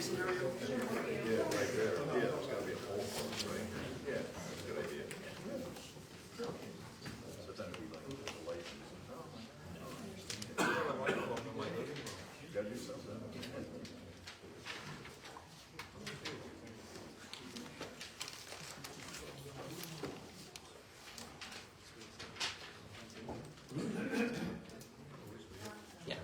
scenario? Yeah, right there, yeah, there's gotta be a hole, right? Yeah, that's a good idea. So then it'd be like the light. You gotta do something. Yeah.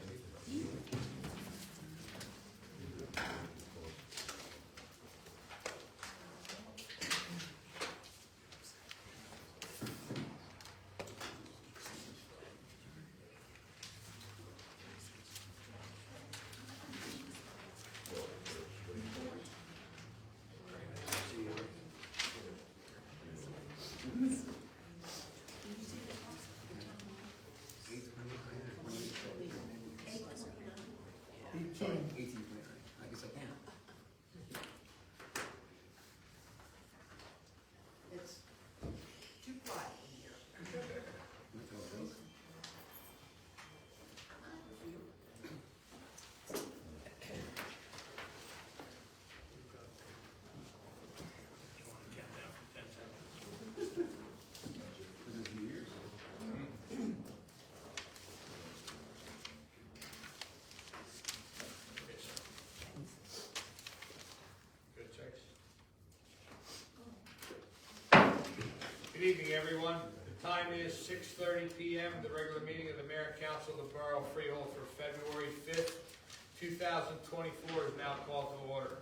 Sorry, 18, I guess I can. It's too quiet in here. That's how it is. This is New Year's. Good checks. Good evening, everyone. The time is 6:30 p.m. The regular meeting of the Mayor and Council of the Borough of Freehold for February 5th, 2024 is now called to order.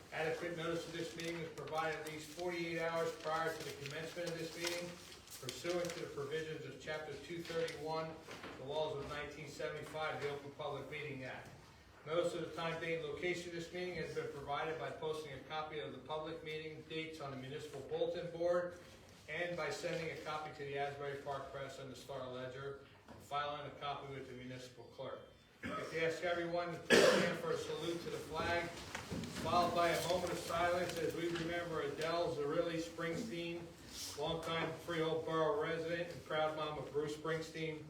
Adequate notice of this meeting is provided at least 48 hours prior to the commencement of this meeting pursuant to the provisions of Chapter 231, the laws of 1975, the Open Public Meeting Act. Notice of the time, date, and location of this meeting has been provided by posting a copy of the public meeting dates on the municipal bulletin board and by sending a copy to the Asbury Park Press and the Star Ledger, and filing a copy with the municipal clerk. If you ask everyone to please stand for a salute to the flag, followed by a moment of silence as we remember Adele Zarilli Springsteen, longtime Freehold Borough resident and proud mom of Bruce Springsteen,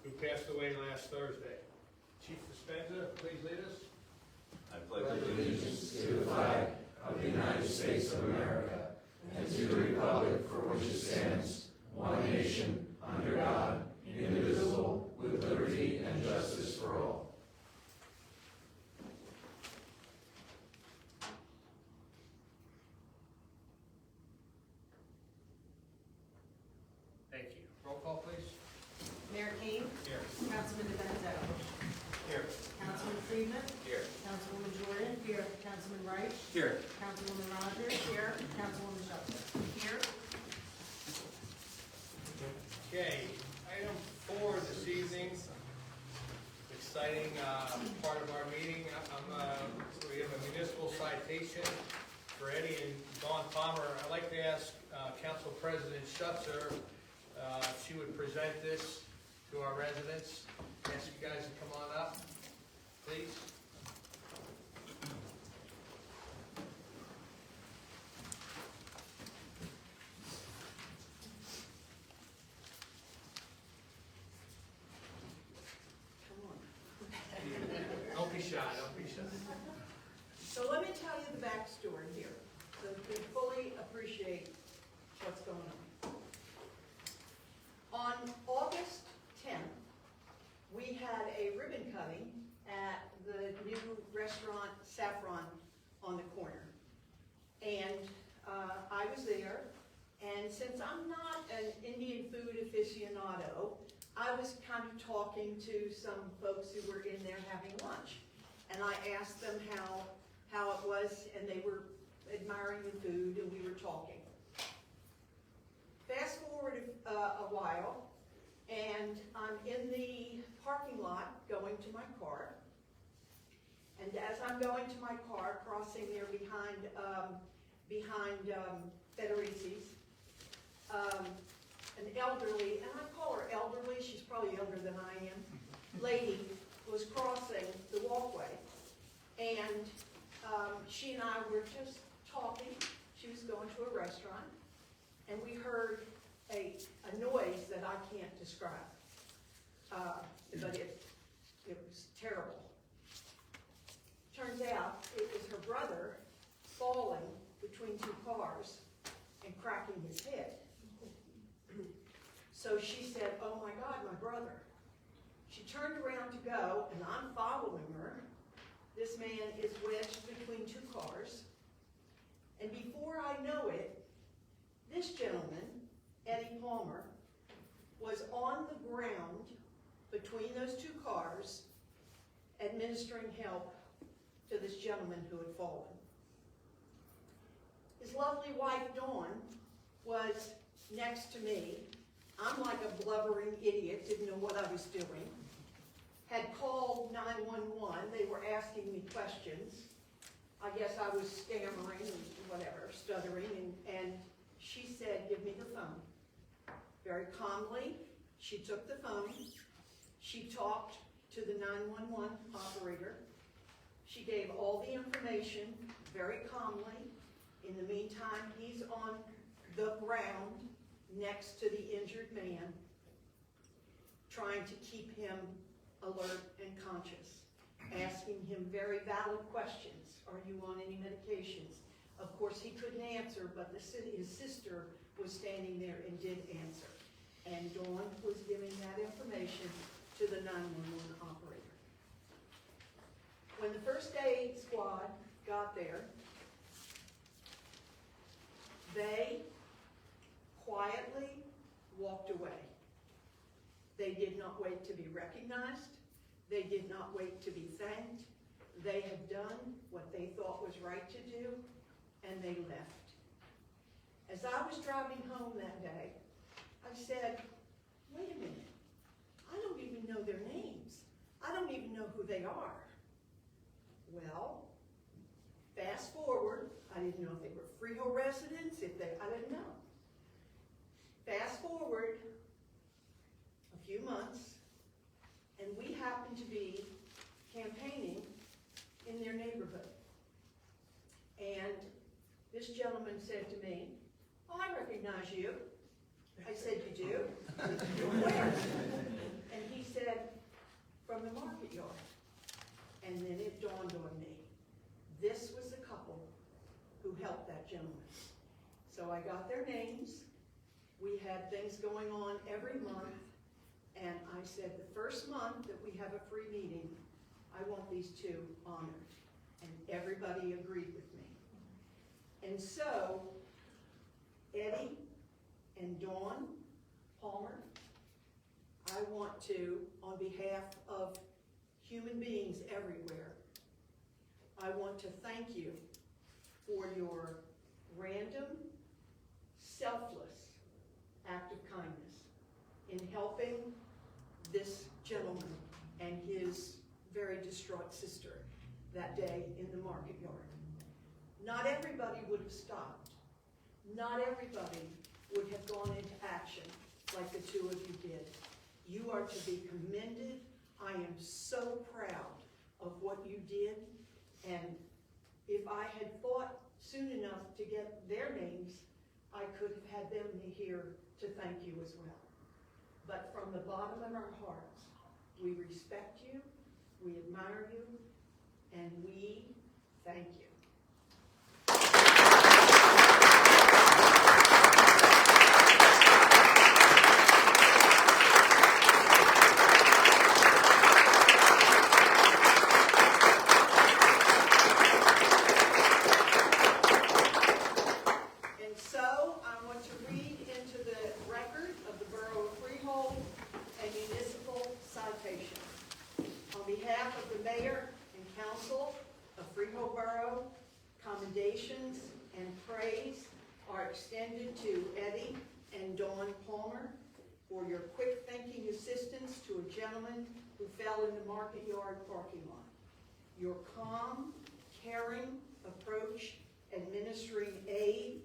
who passed away last Thursday. Chief Dispenza, please lead us. I pledge allegiance to the flag of the United States of America and to the republic for which it stands, one nation, under God, indivisible, with liberty and justice for all. Thank you. Roll call, please. Mayor Kane, Here. Councilman DeBenzo, Here. Councilman Friedman, Here. Councilwoman Jordan, here, Councilman Reich, Here. Councilwoman Rogers, here, Councilwoman Shelton. Here. Okay, item 4 this evening, exciting part of our meeting. We have a municipal citation for Eddie and Dawn Palmer. I'd like to ask Council President Schutzer if she would present this to our residents. Ask you guys to come on up, please. Come on. Don't be shy, don't be shy. So let me tell you the backstory here, so you can fully appreciate what's going on. On August 10th, we had a ribbon cutting at the new restaurant Saffron on the corner. And I was there, and since I'm not an Indian food aficionado, I was kind of talking to some folks who were in there having lunch. And I asked them how it was, and they were admiring the food, and we were talking. Fast forward a while, and I'm in the parking lot going to my car. And as I'm going to my car, crossing there behind Federici's, an elderly, and I call her elderly, she's probably younger than I am, lady was crossing the walkway. And she and I were just talking. She was going to a restaurant, and we heard a noise that I can't describe, but it was terrible. Turns out it was her brother falling between two cars and cracking his head. So she said, "Oh my God, my brother." She turned around to go, and I'm following her. This man is wedged between two cars. And before I know it, this gentleman, Eddie Palmer, was on the ground between those two cars, administering help to this gentleman who had fallen. His lovely wife, Dawn, was next to me. I'm like a blubbering idiot, didn't know what I was doing. Had called 911, they were asking me questions. I guess I was stammering and whatever, stuttering, and she said, "Give me the phone." Very calmly, she took the phone. She talked to the 911 operator. She gave all the information very calmly. In the meantime, he's on the ground next to the injured man, trying to keep him alert and conscious, asking him very valid questions. Are you on any medications? Of course, he couldn't answer, but his sister was standing there and did answer. And Dawn was giving that information to the 911 operator. When the first aid squad got there, they quietly walked away. They did not wait to be recognized. They did not wait to be thanked. They had done what they thought was right to do, and they left. As I was driving home that day, I said, "Wait a minute, I don't even know their names. I don't even know who they are." Well, fast forward, I didn't know if they were Freehold residents, I didn't know. Fast forward a few months, and we happened to be campaigning in their neighborhood. And this gentleman said to me, "Oh, I recognize you." I said, "You do?" "Where?" And he said, "From the market yard." And then it dawned on me, this was the couple who helped that gentleman. So I got their names. We had things going on every month. And I said, the first month that we have a free meeting, I want these two honored. And everybody agreed with me. And so, Eddie and Dawn Palmer, I want to, on behalf of human beings everywhere, I want to thank you for your random, selfless act of kindness in helping this gentleman and his very distraught sister that day in the market yard. Not everybody would have stopped. Not everybody would have gone into action like the two of you did. You are to be commended. I am so proud of what you did, and if I had thought soon enough to get their names, I could have had them here to thank you as well. But from the bottom of our hearts, we respect you, we admire you, and we thank you. Commendations and praise are extended to Eddie and Dawn Palmer for your quick thinking assistance to a gentleman who fell in the market yard parking lot. Your calm, caring approach administering aid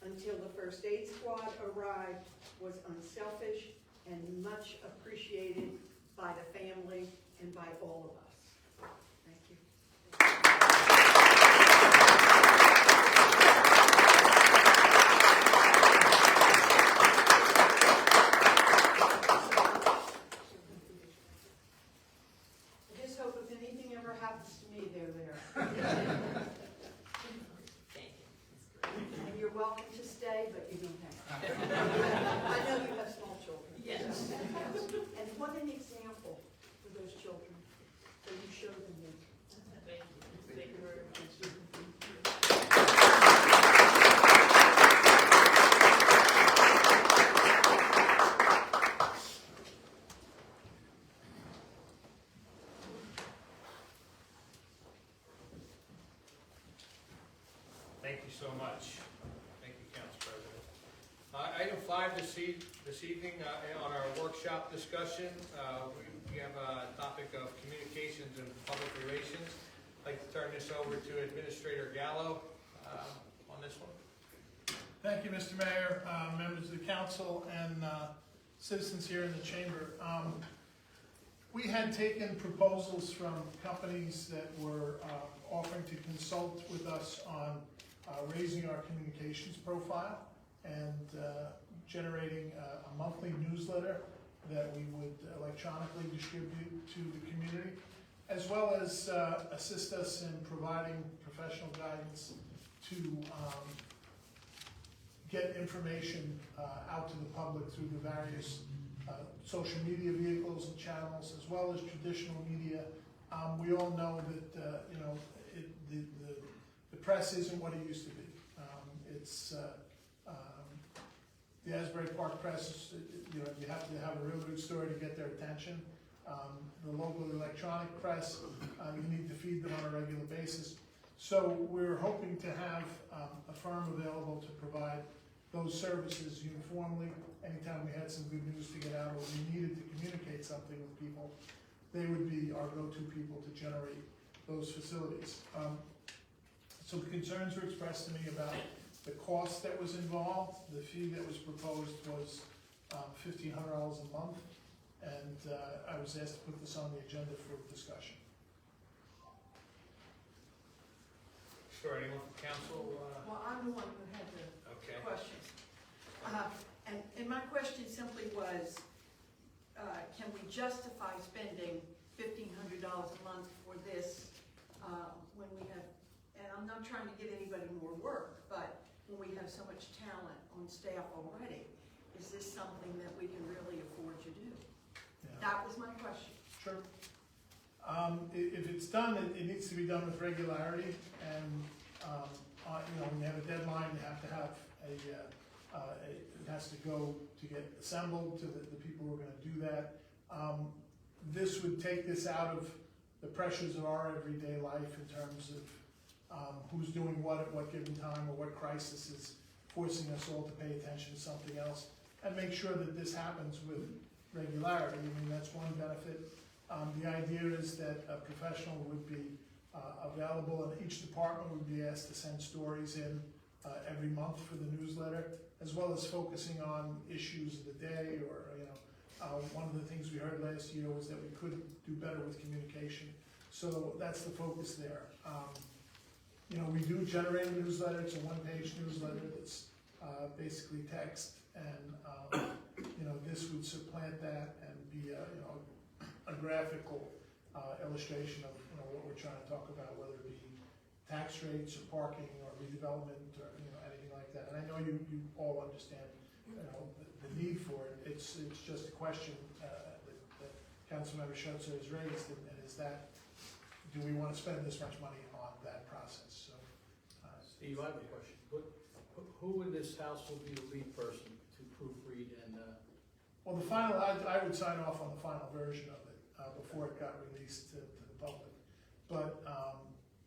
until the first aid squad arrived was unselfish and much appreciated by the family and by all of us. Thank you. I just hope if anything ever happens to me, they're there. Thank you so much. Thank you, Council President. Item 5 this evening on our workshop discussion, we have a topic of communications and public relations. I'd like to turn this over to Administrator Gallo on this one. Thank you, Mr. Mayor, members of the council, and citizens here in the chamber. We had taken proposals from companies that were offering to consult with us on raising our communications profile and generating a monthly newsletter that we would electronically distribute to the community, as well as assist us in providing professional guidance to get information out to the public through the various social media vehicles and channels, as well as traditional media. We all know that the press isn't what it used to be. The Asbury Park Press, you have to have a real good story to get their attention. The local electronic press, you need to feed them on a regular basis. So we're hoping to have a firm available to provide those services uniformly. Anytime we had some good news to get out or we needed to communicate something with people, they would be our go-to people to generate those facilities. Some concerns were expressed to me about the cost that was involved. The fee that was proposed was $1,500 a month, and I was asked to put this on the agenda for discussion. Sure, anyone from council? Well, I'm the one who had the Okay. questions. And my question simply was, can we justify spending $1,500 a month for this when we have, and I'm not trying to get anybody more work, but when we have so much talent on staff already, is this something that we can really afford to do? Yeah. That was my question. Sure. If it's done, it needs to be done with regularity, and when you have a deadline, you have to have it has to go to get assembled to the people who are going to do that. This would take this out of the pressures of our everyday life in terms of who's doing what at what given time, or what crisis is forcing us all to pay attention to something else, and make sure that this happens with regularity. I mean, that's one benefit. The idea is that a professional would be available, and each department would be asked to send stories in every month for the newsletter, as well as focusing on issues of the day, or one of the things we heard last year was that we could do better with communication. So that's the focus there. We do generate a newsletter. It's a one-page newsletter that's basically text, and this would supplant that and be a graphical illustration of what we're trying to talk about, whether it be tax rates or parking or redevelopment or anything like that. And I know you all understand the need for it. It's just a question that Councilmember Schutzer has raised, and is that, do we want to spend this much money on that process? So, Steve, I have a question. Who in this house will be the lead person to proofread and? well, the final, I would sign off on the final version of it before it got released to the public. But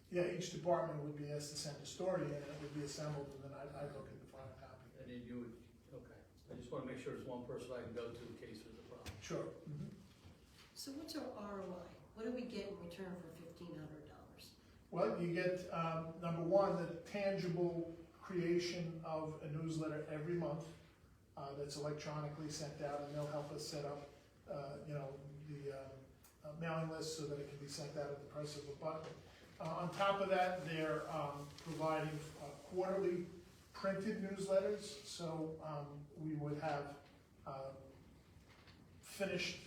each department would be asked to send a story in, and it would be assembled, and then I'd look at the final copy. And then you would, okay. I just want to make sure there's one person I can go to in case there's a problem. Sure. So what's our ROI? What do we get in return for $1,500? Well, you get, number one, the tangible creation of a newsletter every month that's electronically sent out, and they'll help us set up, the mailing list so that it can be sent out at the press of a button. On top of that, they're providing quarterly printed newsletters, so we would have finished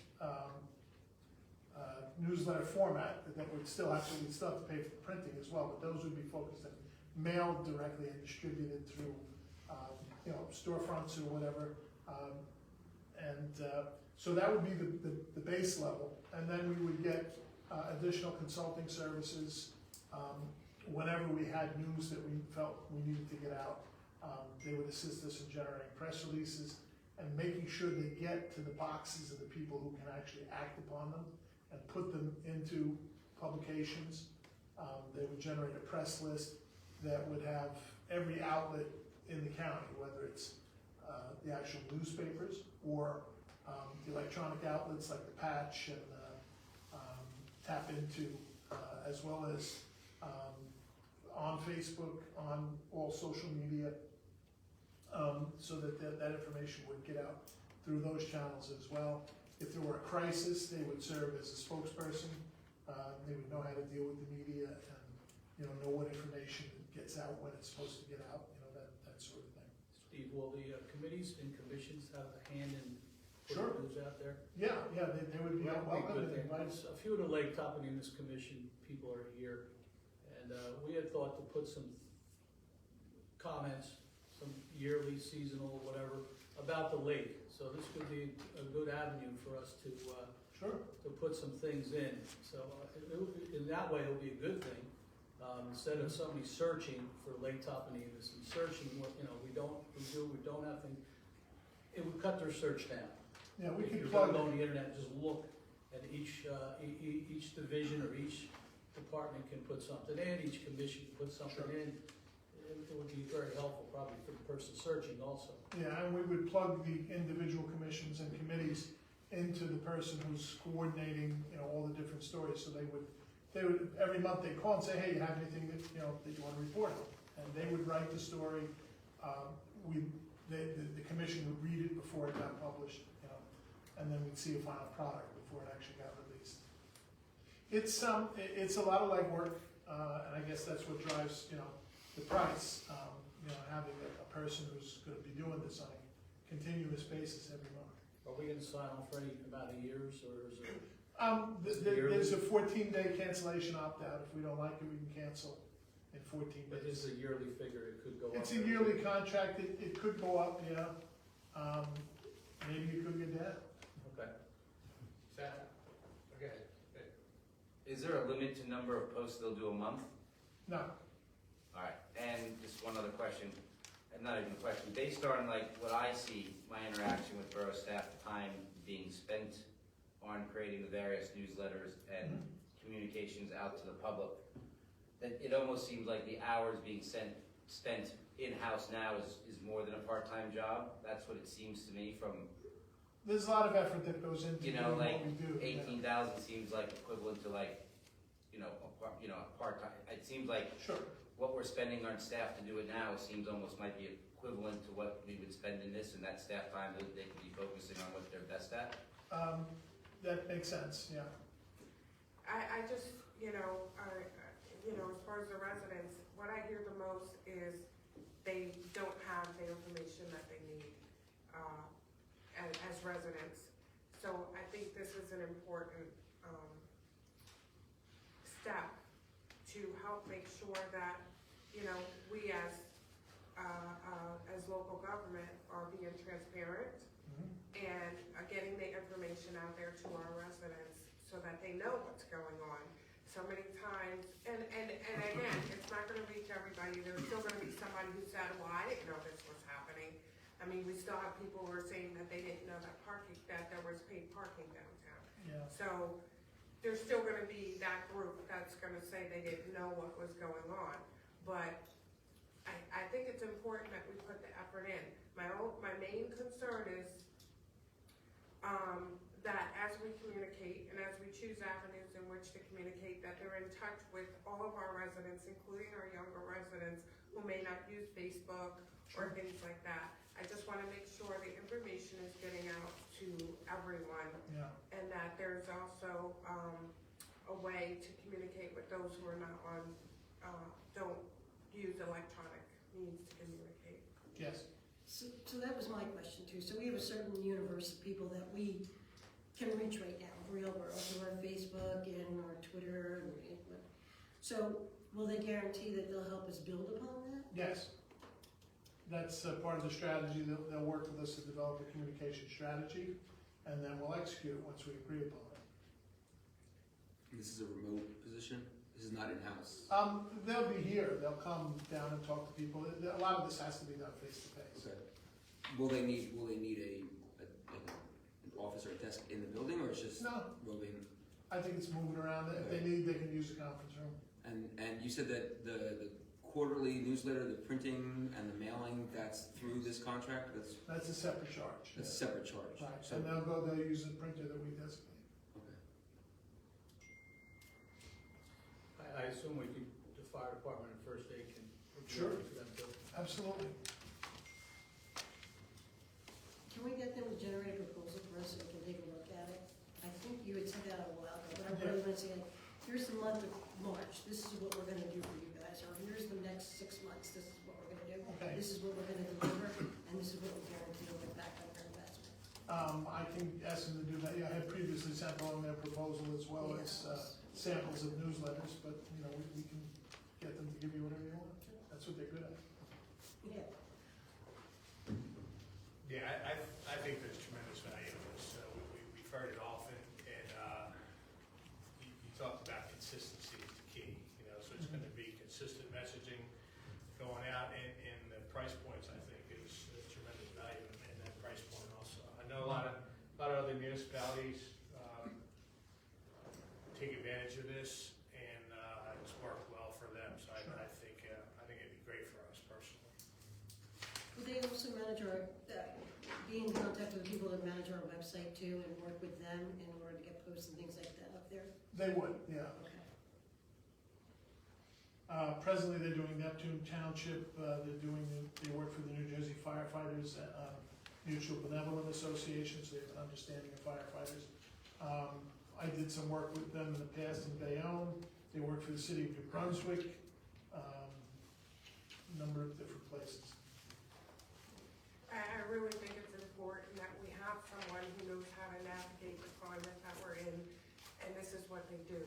newsletter format that we'd still have to pay for printing as well, but those would be focused and mailed directly and distributed through storefronts or whatever. So that would be the base level, and then we would get additional consulting services whenever we had news that we felt we needed to get out. They would assist us in generating press releases and making sure they get to the boxes of the people who can actually act upon them and put them into publications. They would generate a press list. that would have every outlet in the county, whether it's the actual newspapers or the electronic outlets like the Patch and Tap Into, as well as on Facebook, on all social media, so that that information would get out through those channels as well. If there were a crisis, they would serve as a spokesperson. They would know how to deal with the media and, know what information gets out when it's supposed to get out, that sort of thing. Steve, will the committees and commissions have a hand in Sure. putting those out there? Yeah, they would be That would be a welcome good and thing. invited. A few of the Lake Toponemos Commission people are here, and we had thought to put some comments, some yearly, seasonal, whatever, about the lake. So this could be a good avenue for us to Sure. put some things in. So in that way, it'll be a good thing. Instead of somebody searching for Lake Toponemos and searching what, we don't have things, it would cut their search down. Yeah, we If could you're plug gonna go on the internet and just look at each division or each department can put something in, each commission can put something Sure. in. It would be very helpful probably for the person searching also. Yeah, and we would plug the individual commissions and committees into the person who's coordinating, all the different stories. So they would, every month they'd call and say, hey, you have anything that, that you want to report on? And they would write the story. The commission would read it before it got published, and then we'd see a final product before it actually got released. It's a lot of legwork, and I guess that's what drives, the price. Having a person who's going to be doing this on a continuous basis every month. Are we gonna sign on for any amount of years, or is it? There's a 14-day cancellation opt-out. If we don't like it, we can cancel in 14 But days. it's a yearly figure, it could go up. It's a yearly contract. It could go up, maybe it could get down. Okay. Seth? Okay. Is there a limit to number of posts they'll do a month? No, All right, and just one other question, and not even a question, based on like what I see, my interaction with borough staff, the time being spent on creating the various newsletters and communications out to the public, that it almost seems like the hours being spent in-house now is more than a part-time job. That's what it seems to me from, there's a lot of effort that goes into doing what like we do. 18,000 seems like equivalent to like, a part-time. It seems like Sure. what we're spending on staff to do it now seems almost might be equivalent to what we would spend in this, and that staff time that they could be focusing on what they're best at. That makes sense, yeah. I just, as far as the residents, what I hear the most is they don't have the information that they need, as residents. So I think this is an important, step to help make sure that, we as local government are being transparent and are getting the information out there to our residents so that they know what's going on. So many times, and again, it's not gonna reach everybody. There's still gonna be somebody who said, well, I didn't know this was happening. I mean, we still have people who are saying that they didn't know that there was paid parking downtown. Yeah. So there's still gonna be that group that's gonna say they didn't know what was going on. But I think it's important that we put the effort in. My main concern is, that as we communicate and as we choose avenues in which to communicate, that they're in touch with all of our residents, including our younger residents who may not use Facebook or things like that. I just wanna make sure the information is getting out to everyone. Yeah. And that there's also, a way to communicate with those who are not on, don't use electronic means to communicate. Yes. So that was my question too. So we have a certain universe of people that we can reach right now, Reelborough, through our Facebook and our Twitter and so will they guarantee that they'll help us build upon that? Yes. That's part of the strategy. They'll work with us to develop a communication strategy, and then we'll execute it once we agree upon it. This is a remote position? This is not in-house? They'll be here. They'll come down and talk to people. A lot of this has to be done face to face. Okay. Will they need an office or a desk in the building, or it's just No, roving? I think it's moving around. If they need, they can use the conference room. And you said that the quarterly newsletter, the printing and the mailing, that's through this contract? That's a separate charge. That's a separate charge? Right, So, and they'll use the printer that we designate. okay. I assume the fire department and first aid can. Sure. For them too. Absolutely. Can we get them to generate a proposal for us so we can take a look at it? I think you had said that a while ago, but I really want to say, here's the month of March, this is what we're gonna do for you guys, or here's the next 6 months, this is what we're gonna do. Okay. This is what we're gonna deliver, and this is what we guarantee we'll get back on our investment. I can ask them to do that. Yeah, I had previously sent along their proposal as well as samples of newsletters, but, you know, we can get them to give you whatever you want. That's what they're good at. Yeah. Yeah, I think there's tremendous value in this. We've heard it often, and you talked about consistency is the key, you know, so it's gonna be consistent messaging going out, and the price points, I think, is tremendous value in that price point also. I know a lot of other municipalities take advantage of this, and it's worked well for them, so I think it'd be great for us personally. Would they also manage our, be in contact with the people that manage our website too, and work with them in order to get posts and things like that up there? They would, yeah. Okay. Presently, they're doing Neptune Township, they work for the New Jersey Firefighters Mutual Benevolent Association, so they have an understanding of firefighters. I did some work with them in the past in Bayonne. They work for the city of New Brunswick, a number of different places. I really think it's important that we have someone who knows how to navigate the climate that we're in, and this is what they do.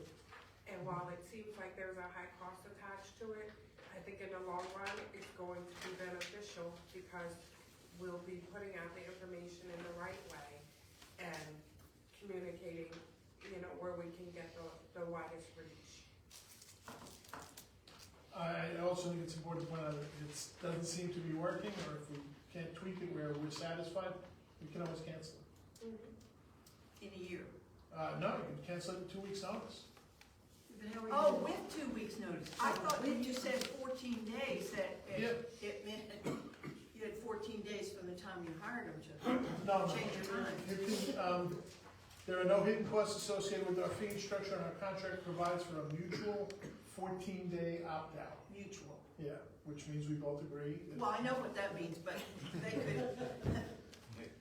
And while it seems like there's a high cost attached to it, I think in the long run, it's going to be beneficial because we'll be putting out the information in the right way and communicating, you know, where we can get the widest reach. I also think it's important to point out that it doesn't seem to be working, or if we can't tweak it where we're satisfied, we can always cancel it. In a year. No, you can cancel it in 2 weeks' notice. But how are you Oh, gonna- with 2 weeks' notice. I thought when you said 14 days, that it meant you had 14 days from the time you hired them to No, change your mind. you can, there are no hidden costs associated with our fee structure, and our contract provides for a mutual 14-day opt-out. Mutual. Yeah, which means we both agree. that- Well, I know what that means, but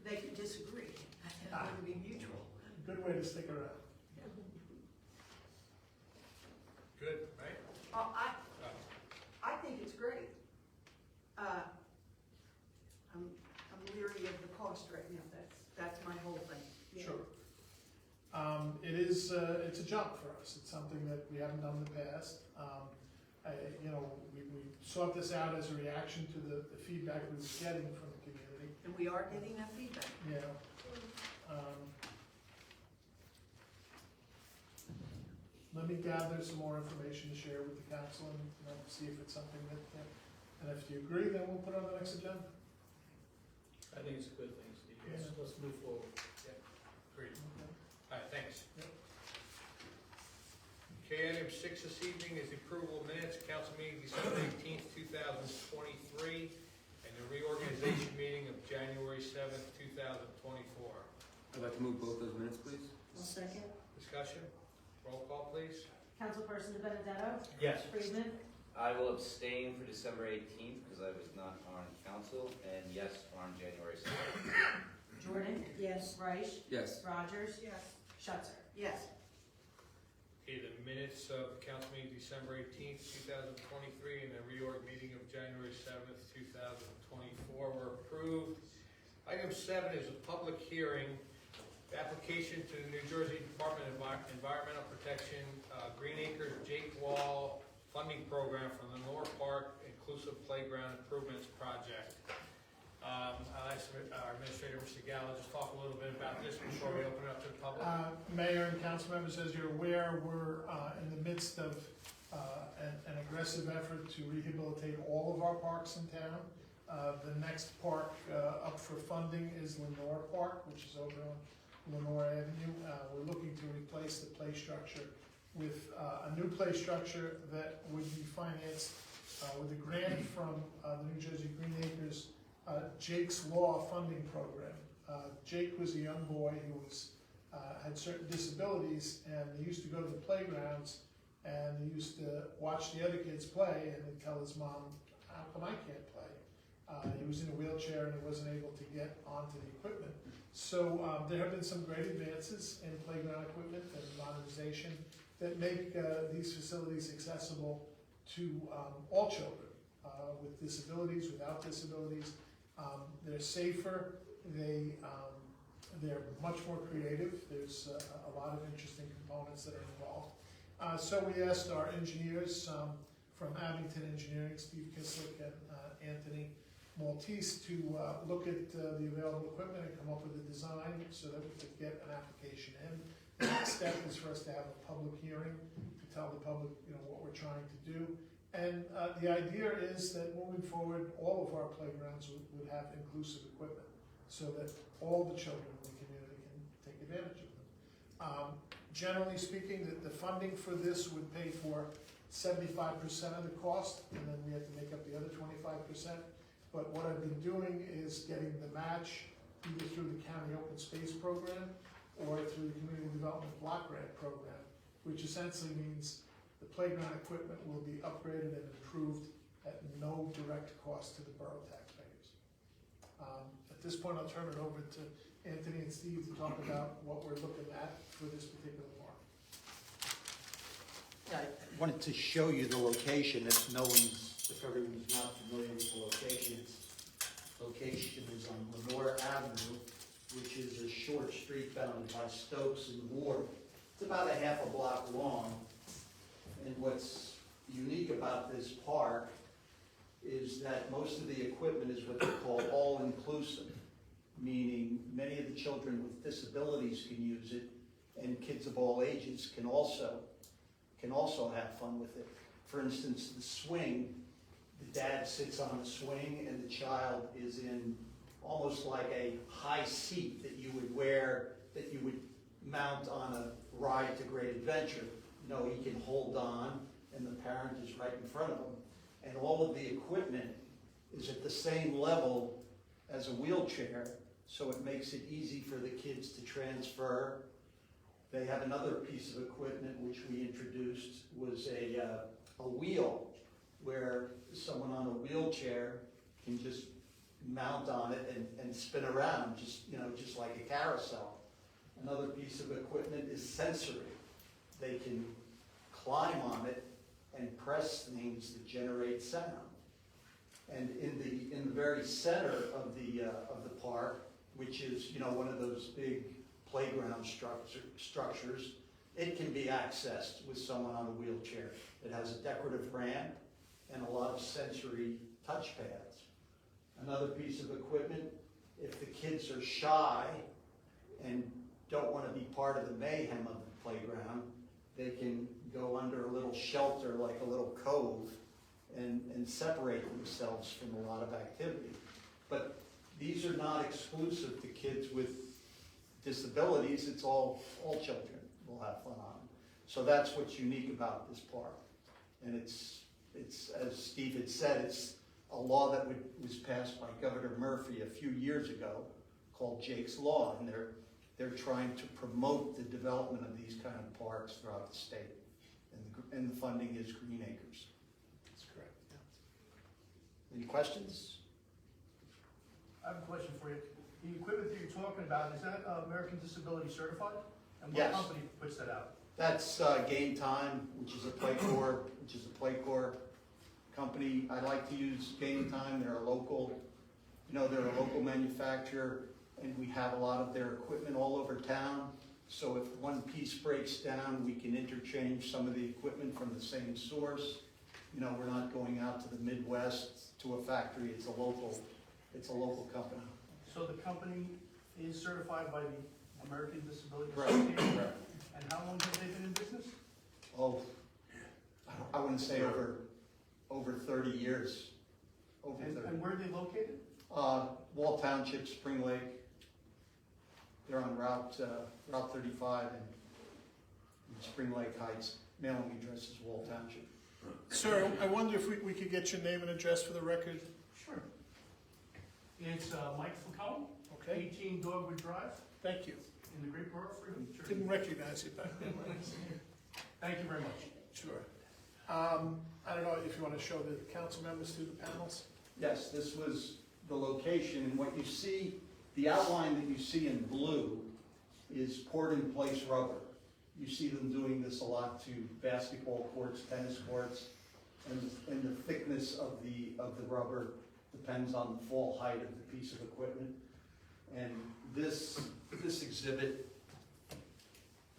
they could disagree. It wouldn't be mutual. Good way to stick around. Good, right? I think it's great. I'm leery of the cost right now. That's my whole thing. Sure. It's a jump for us. It's something that we haven't done in the past. We sought this out as a reaction to the feedback we were getting from the community. And we are getting that feedback. Yeah. Let me gather some more information to share with the council and, see if it's something that, and if you agree, then we'll put it on the next agenda. I think it's a good thing, Steve. Yeah. Let's move forward. Great. All right, thanks. Yep. Okay, item 6 this evening is the approval of minutes, council meeting December 18th, 2023, and the reorganization meeting of January 7th, 2024. I'd like to move both those minutes, please. I'll second. Discussion? Roll call, please. Councilperson Benedetto? Yes. Friedman? I will abstain for December 18th because I was not on council, and yes on January 7th. Jordan? Yes. Reich? Yes. Rogers? Yes. Schutzer? Yes. Okay, the minutes of the council meeting December 18th, 2023, and the reorg meeting of January 7th, 2024 were approved. Item 7 is a public hearing, application to the New Jersey Department of Environmental Protection, Green Acres Jake Wall funding program from the Lenore Park Inclusive Playground Improvements Project. I'll ask our administrator, Mr. Gallo, just talk a little bit about this before we open it up to the public. Mayor and council members, as you're aware, we're in the midst of an aggressive effort to rehabilitate all of our parks in town. The next park up for funding is Lenore Park, which is over on Lenore Avenue. We're looking to replace the play structure with a new play structure that would be financed with a grant from the New Jersey Green Acres Jake's Law funding program. Jake was a young boy who was, had certain disabilities, and he used to go to the playgrounds, and he used to watch the other kids play, and he'd tell his mom, how come I can't play? He was in a wheelchair and he wasn't able to get onto the equipment. So there have been some great advances in playground equipment and modernization that make these facilities accessible to all children with disabilities, without disabilities. They're safer, they're much more creative. There's a lot of interesting components that are involved. So we asked our engineers from Abington Engineering, Steve Kislick and Anthony Maltese, to look at the available equipment and come up with a design so that we could get an application in. The next step is for us to have a public hearing to tell the public, what we're trying to do. And the idea is that moving forward, all of our playgrounds would have inclusive equipment so that all the children in the community can take advantage of them. Generally speaking, the funding for this would pay for 75% of the cost, and then we have to make up the other 25%. But what I've been doing is getting the match either through the county open space program or through the community development block grant program, which essentially means the playground equipment will be upgraded and improved at no direct cost to the borough taxpayers. At this point, I'll turn it over to Anthony and Steve to talk about what we're looking at for this particular park. I wanted to show you the location if everyone's not familiar with the location. Location is on Lenore Avenue, which is a short street bounded by Stokes and Ward. It's about a half a block long. And what's unique about this park is that most of the equipment is what they call all-inclusive, meaning many of the children with disabilities can use it, and kids of all ages can also have fun with it. For instance, the swing, the dad sits on the swing and the child is in almost like a high seat that you would wear, that you would mount on a ride to Great Adventure. He can hold on and the parent is right in front of him. And all of the equipment is at the same level as a wheelchair, so it makes it easy for the kids to transfer. They have another piece of equipment which we introduced, was a wheel where someone on a wheelchair can just mount on it and spin around, just like a carousel. Another piece of equipment is sensory. They can climb on it and press things that generate sound. And in the very center of the park, which is one of those big playground structures, it can be accessed with someone on a wheelchair. It has a decorative ramp and a lot of sensory touch pads. Another piece of equipment, if the kids are shy and don't want to be part of the mayhem of the playground, they can go under a little shelter, like a little cove, and separate themselves from a lot of activity. But these are not exclusive to kids with disabilities. It's all children will have fun on them. So that's what's unique about this park. And it's as Steve had said, it's a law that was passed by Governor Murphy a few years ago called Jake's Law, and they're trying to promote the development of these kind of parks throughout the state. And the funding is Green Acres. That's correct. Any questions? I have a question for you. The equipment that you're talking about, is that American Disability certified? And what Yes. company puts that out? That's Game Time, which is a Playcore company. I like to use Game Time. They're a local manufacturer, and we have a lot of their equipment all over town. So if one piece breaks down, we can interchange some of the equipment from the same source. We're not going out to the Midwest to a factory. It's a local company. So the company is certified by the American Disability Correct. Association? Correct. And how long have they been in business? Oh, I wouldn't say over 30 years. Over 30. And where are they located? Wall Township, Spring Lake. They're on Route 35 in Spring Lake Heights. Mailing address is Wall Township. Sir, I wonder if we could get your name and address for the record? Sure. It's Mike Falcone, Okay, 18 Dogwood Drive thank you. in the Great Borough of Freedom, New Jersey. Didn't recognize you back then. Thank you very much. Sure. I don't know if you want to show the council members through the panels? Yes, this was the location, and what you see, the outline that you see in blue is poured-in-place rubber. You see them doing this a lot to basketball courts, tennis courts, and the thickness of the rubber depends on the fall height of the piece of equipment. And this exhibit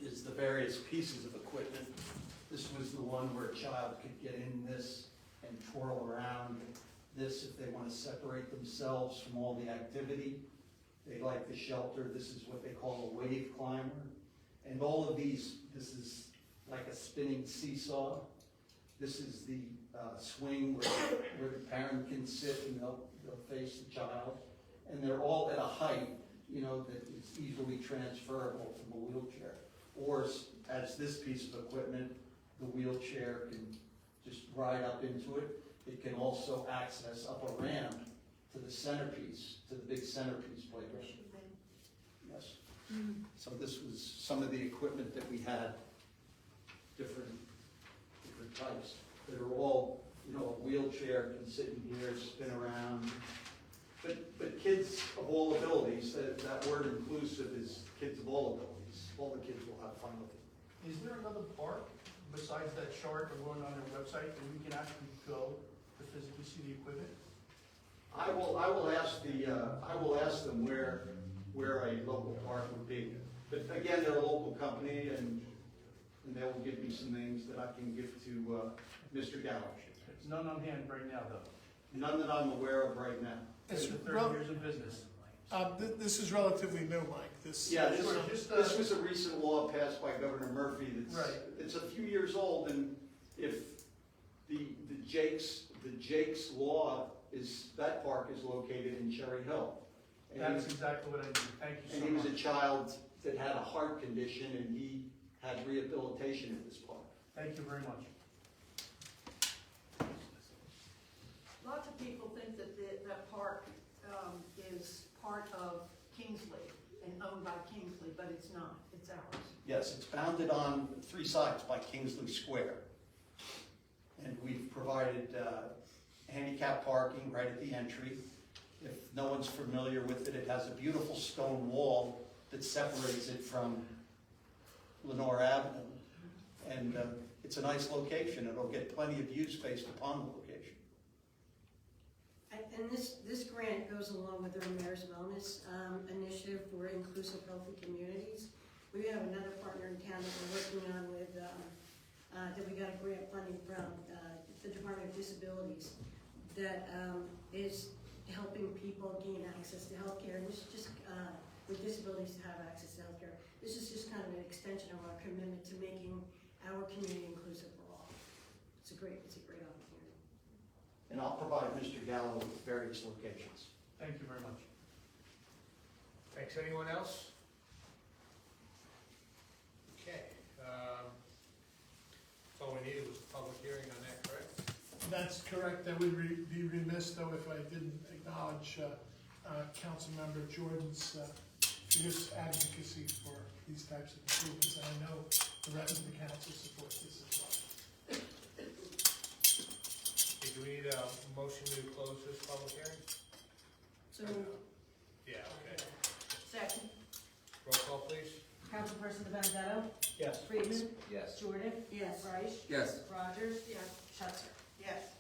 is the various pieces of equipment. This was the one where a child could get in this and twirl around this if they want to separate themselves from all the activity. They like the shelter. This is what they call a wave climber. And all of these, this is like a spinning seesaw. This is the swing where the parent can sit and they'll face the child. And they're all at a height, you know, that is easily transferable from a wheelchair. Or as this piece of equipment, the wheelchair can just ride up into it. It can also access up a ramp to the centerpiece, to the big centerpiece playground. Yes. So this was some of the equipment that we had, different types, that are all, you know, a wheelchair can sit in here, spin around. But kids of all abilities, that word inclusive is kids of all abilities. All the kids will have fun with it. Is there another park besides that chart or going on their website that we can actually go to physically see the equipment? I will ask them where a local park would be. But again, they're a local company and they will give me some names that I can give to Mr. Gallo. None on hand right now, though. None that I'm aware of right now. It's After 30 rel- years of business. This is relatively new, Mike. This. Yeah, Sure, this was a recent law passed by Governor Murphy that's, Right. it's a few years old, and if the Jake's Law is, that park is located in Cherry Hill. And he That's was- exactly what I need. Thank you so And he was much. a child that had a heart condition, and he had rehabilitation at this park. Thank you very much. Lots of people think that that park is part of Kingsley and owned by Kingsley, but it's not. It's ours. Yes, it's bounded on 3 sides by Kingsley Square. And we've provided handicap parking right at the entry. If no one's familiar with it, it has a beautiful stone wall that separates it from Lenore Avenue. And it's a nice location. It'll get plenty of use based upon the location. And this grant goes along with the Mayor's Wellness Initiative for Inclusive Healthy Communities. We have another partner in town that we're working on with, that we got a grant funding from the Department of Disabilities that is helping people gain access to healthcare. And this is just, with disabilities to have access to healthcare. This is just kind of an extension of our commitment to making our community inclusive for all. It's a great opportunity. And I'll provide Mr. Gallo with various locations. Thank you very much. Thanks. Anyone else? Okay. That's all we needed was a public hearing on that, correct? That's correct. I would be remiss, though, if I didn't acknowledge Councilmember Jordan's fierce advocacy for these types of improvements, and I know the rest of the council supports this as well. Do we need a motion to close this public hearing? So, Yeah, okay. Second. Roll call, please. Councilperson Benedetto? Yes. Friedman? Yes. Jordan? yes. Reich? Yes. Rogers? Yes. Schutzer? Yes.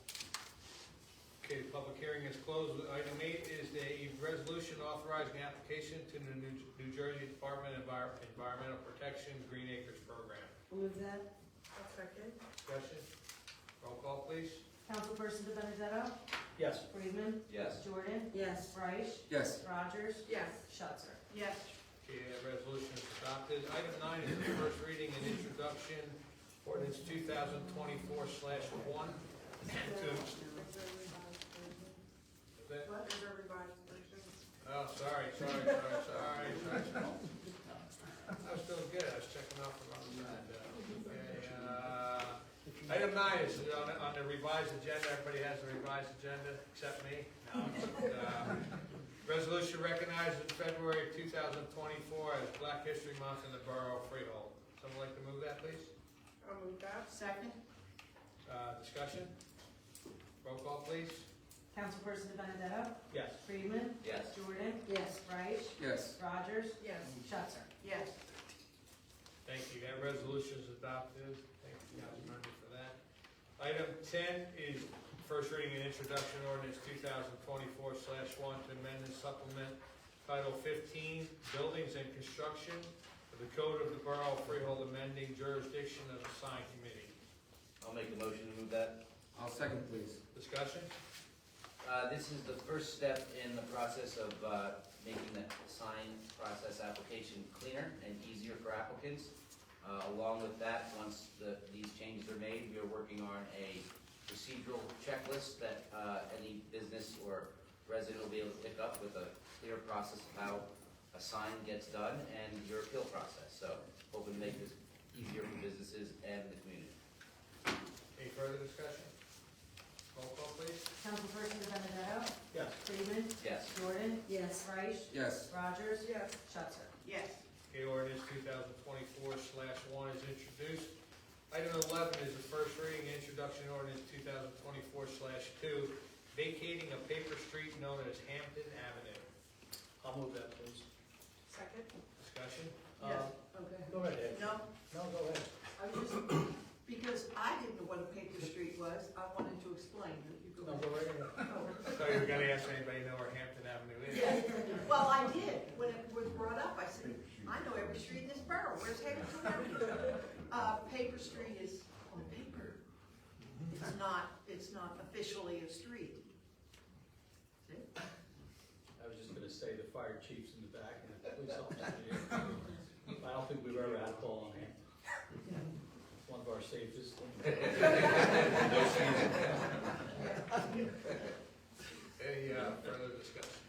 Okay, the public hearing is closed. Item 8 is a resolution authorizing application to the New Jersey Department of Environmental Protection Green Acres Program. Move that. I'll second. Discussion? Roll call, please. Councilperson Benedetto? Yes. Friedman? Yes. Jordan? Yes. Reich? Yes. Rogers? Yes. Schutzer? Yes. Okay, that resolution is adopted. Item 9 is the first reading and introduction, ordinance 2024/1. What is a revised version? Oh, sorry. I was doing good. I was checking off the wrong side. Okay, item 9 is on revised agenda, everybody has a revised agenda, except me. No, resolution recognizing February 2024 as Black History Month in the Borough of Freehold. Someone like to move that, please? I'll move that. Second? Discussion? Roll call, please. Councilperson Benedetto? Yes. Friedman? Yes. Jordan? Yes. Reich? Yes. Rogers? Yes. Schutzer? Yes. Thank you. That resolution is adopted. Thank you, Councilmember, for that. Item 10 is first reading and introduction ordinance 2024/1 to amend and supplement Title 15, Buildings and Construction of the Code of the Borough of Freehold, amending jurisdiction of the sign committee. I'll make the motion to move that. I'll second, please. Discussion? This is the first step in the process of making the sign process application cleaner and easier for applicants. Along with that, once these changes are made, we are working on a procedural checklist that any business or resident will be able to pick up with a clear process of how a sign gets done and your appeal process. So hoping to make this easier for businesses and the community. Any further discussion? Roll call, please. Councilperson Benedetto? Yes. Friedman? Yes. Jordan? Yes. Reich? Yes. Rogers? Yes. Schutzer? Yes. Okay, ordinance 2024/1 is introduced. Item 11 is the first reading and introduction ordinance 2024/2, vacating a paper street known as Hampton Avenue. I'll move that, please. Second? Discussion? Yes. Okay. Go ahead, Ed. No, No, go ahead. I was just, because I didn't know what a paper street was, I wanted to explain. You go No, ahead. go right ahead. I thought you were gonna ask anybody know where Hampton Avenue is. Yes. Well, I did, when it was brought up, I said, I know every street in this borough, where's Hampton Avenue? Paper Street is on paper. It's not officially a street. See? I was just gonna say the fire chief's in the back and the police officer here. I don't think we've ever had a call on him. One of our safest. Any further discussion?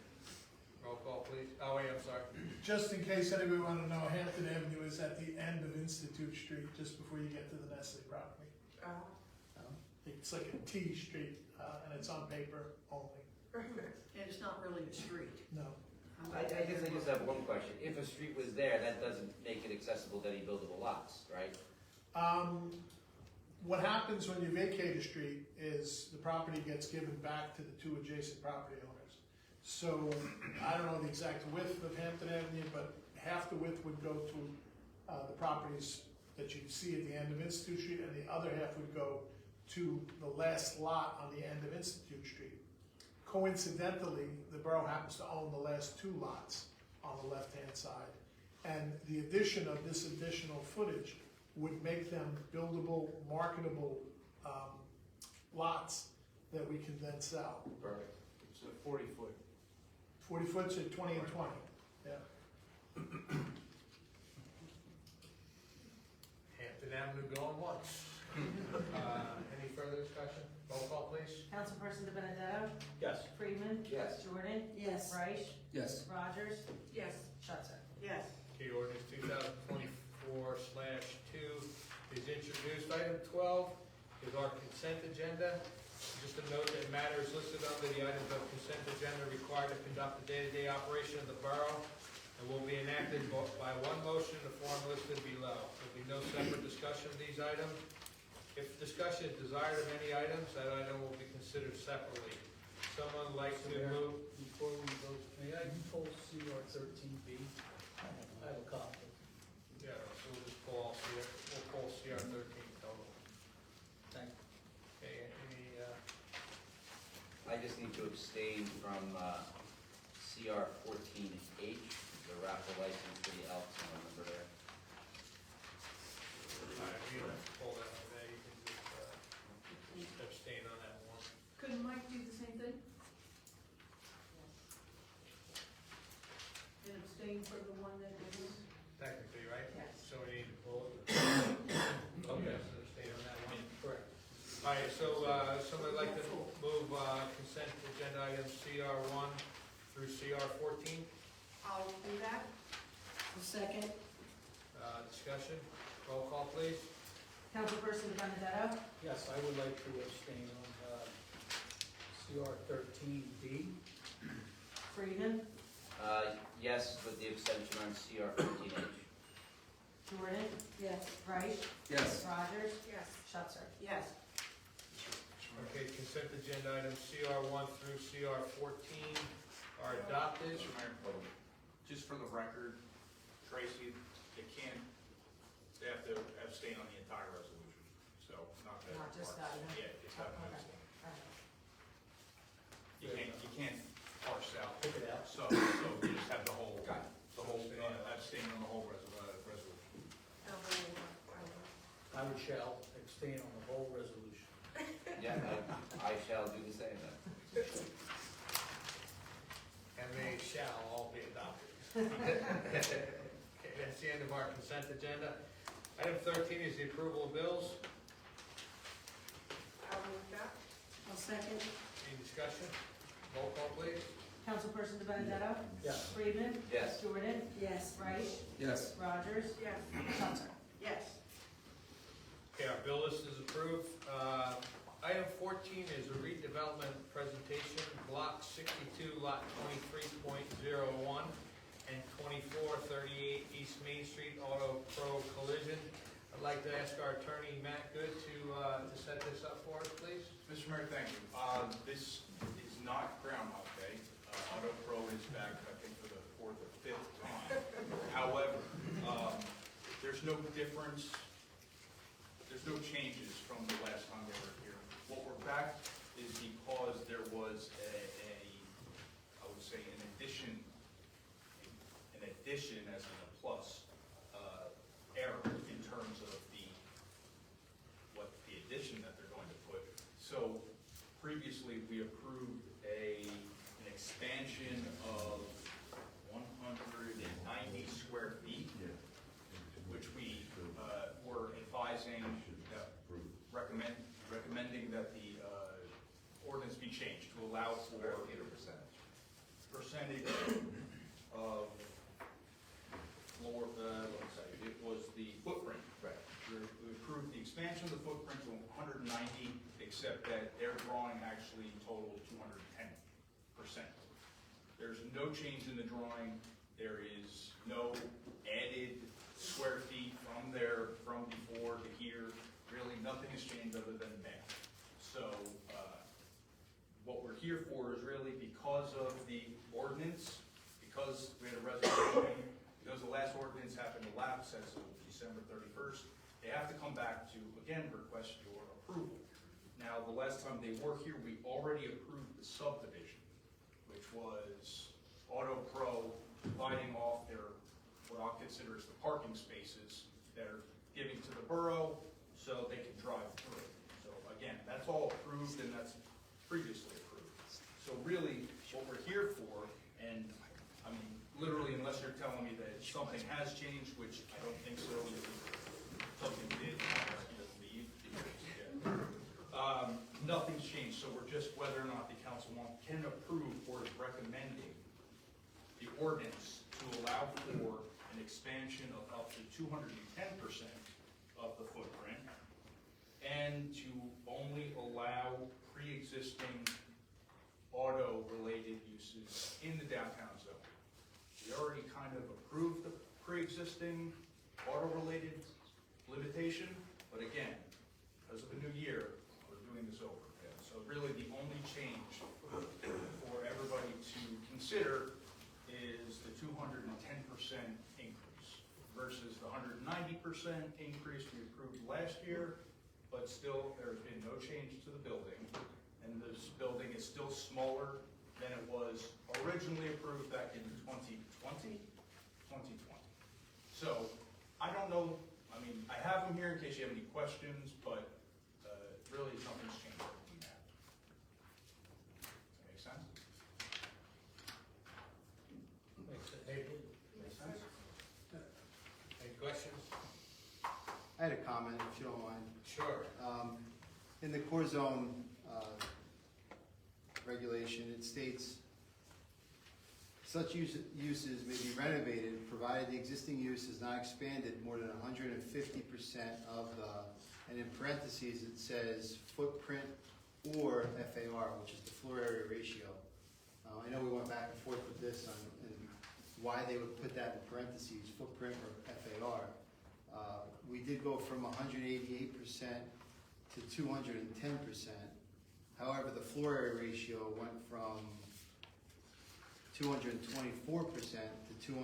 Roll call, please. Oh, wait, I'm sorry. Just in case anybody wanted to know, Hampton Avenue is at the end of Institute Street, just before you get to the Nestle property. It's like a T street, and it's on paper only. And it's not really a street. No. I guess I just have one question. If a street was there, that doesn't make it accessible to any buildable lots, right? What happens when you vacate a street is the property gets given back to the two adjacent property owners. So, I don't know the exact width of Hampton Avenue, but half the width would go to the properties that you see at the end of Institute Street, and the other half would go to the last lot on the end of Institute Street. Coincidentally, the borough happens to own the last two lots on the left-hand side. And the addition of this additional footage would make them buildable, marketable lots that we can then sell. Perfect. It's a 40-foot. 40 foot to 20 and 20, yeah. Hampton Avenue going once. Any further discussion? Roll call, please. Councilperson Benedetto? Yes. Friedman? Yes. Jordan? Yes. Reich? Yes. Rogers? Yes. Schutzer? Yes. Okay, ordinance 2024/2 is introduced. Item 12 is our consent agenda. Just a note that matters listed under the items of consent agenda required to conduct the day-to-day operation of the borough and will be enacted by one motion in the form listed below. There'll be no separate discussion of these items. If discussion is desired of any items, that item will be considered separately. Someone like to move? Before we vote, may I pull CR 13B? I have a copy. Yeah, so we'll just pull CR 13 total. Thank you. Okay, any, I just need to abstain from CR 14H, the raffle license for the Elks, I remember there. all right, you don't have to pull that today, you can just abstain on that one. Could Mike do the same thing? And abstain for the one that is? Technically, right? Yes. So we need to pull it. Okay, so abstain on that one. Correct. All right, so, somebody like to move, consent agenda items CR 1 through CR 14? I'll do that. Second? Discussion, roll call, please. Councilperson Benedetto? Yes, I would like to abstain on CR 13D. Friedman? Yes, with the extension on CR 14H. Jordan? Yes. Reich? Yes. Rogers? Yes. Schutzer? Yes. Okay, consent agenda items CR 1 through CR 14 are adopted. Mr. Mayor, just for the record, Tracy, they have to abstain on the entire resolution, so not that. Not just part. that one. Yeah, just have to Okay. abstain. All right. You can't parse out. Pick it out. So you just have the whole abstain on the whole resolution. I would shall abstain on the whole resolution. Yeah, I shall do the same then. And they shall all be adopted. Okay, that's the end of our consent agenda. Item 13 is the approval of bills. I'll move that. I'll second. Any discussion? Roll call, please. Councilperson Benedetto? Yes. Friedman? Yes. Jordan? Yes. Reich? Yes. Rogers? Yes. Schutzer? Yes. Okay, our bill list is approved. Item 14 is a redevelopment presentation, Block 62, Lot 23.01 and 2438 East Main Street, Auto Pro Collision. I'd like to ask our attorney, Matt Good, to set this up for us, please. Mr. Mayor, thank you. This is not Groundhog Day. Auto Pro is back, I think, for the 4th or 5th time. However, there's no difference, there's no changes from the last time they were here. What we're back is because there was I would say an addition as in a plus, error in terms of the addition that they're going to put. So previously, we approved an expansion of 190 square feet, which we were advising, recommending that the ordinance be changed to allow for percentage of floor, it was the footprint. Right. We approved the expansion of the footprint to 190, except that their drawing actually totaled 210%. There's no change in the drawing. There is no added square feet from before to here. Really, nothing has changed other than that. So, what we're here for is really because of the ordinance, because we had a resolution, because the last ordinance happened to lapse as of December 31st, they have to come back to, again, request your approval. Now, the last time they were here, we already approved the subdivision, which was Auto Pro dividing off their, what I'll consider as the parking spaces that are giving to the borough so they can drive through. So again, that's all approved and that's previously approved. So really, what we're here for, and I mean, literally, unless you're telling me that something has changed, which I don't think so, something did, leave, nothing's changed, so we're just whether or not the council can approve or is recommending the ordinance to allow for an expansion of up to 210% of the footprint, and to only allow pre-existing auto-related uses in the downtown zone. We already kind of approved the pre-existing auto-related limitation, but again, because of a new year, we're doing this over again. So really, the only change for everybody to consider is the 210% increase versus the 190% increase we approved last year, but still, there's been no change to the building, and this building is still smaller than it was originally approved back in 2020. So, I don't know, I mean, I have them here in case you have any questions, but really nothing's changed from that. Does that make sense? Makes sense. Any questions? I had a comment, if you don't mind. Sure. In the core zone regulation, it states, such uses may be renovated provided the existing use is not expanded more than 150% of the and in parentheses, it says footprint or FAR, which is the floor area ratio. I know we went back and forth with this on and why they would put that in parentheses, footprint or FAR. We did go from 188% to 210%. However, the floor area ratio went from 224% to 245%.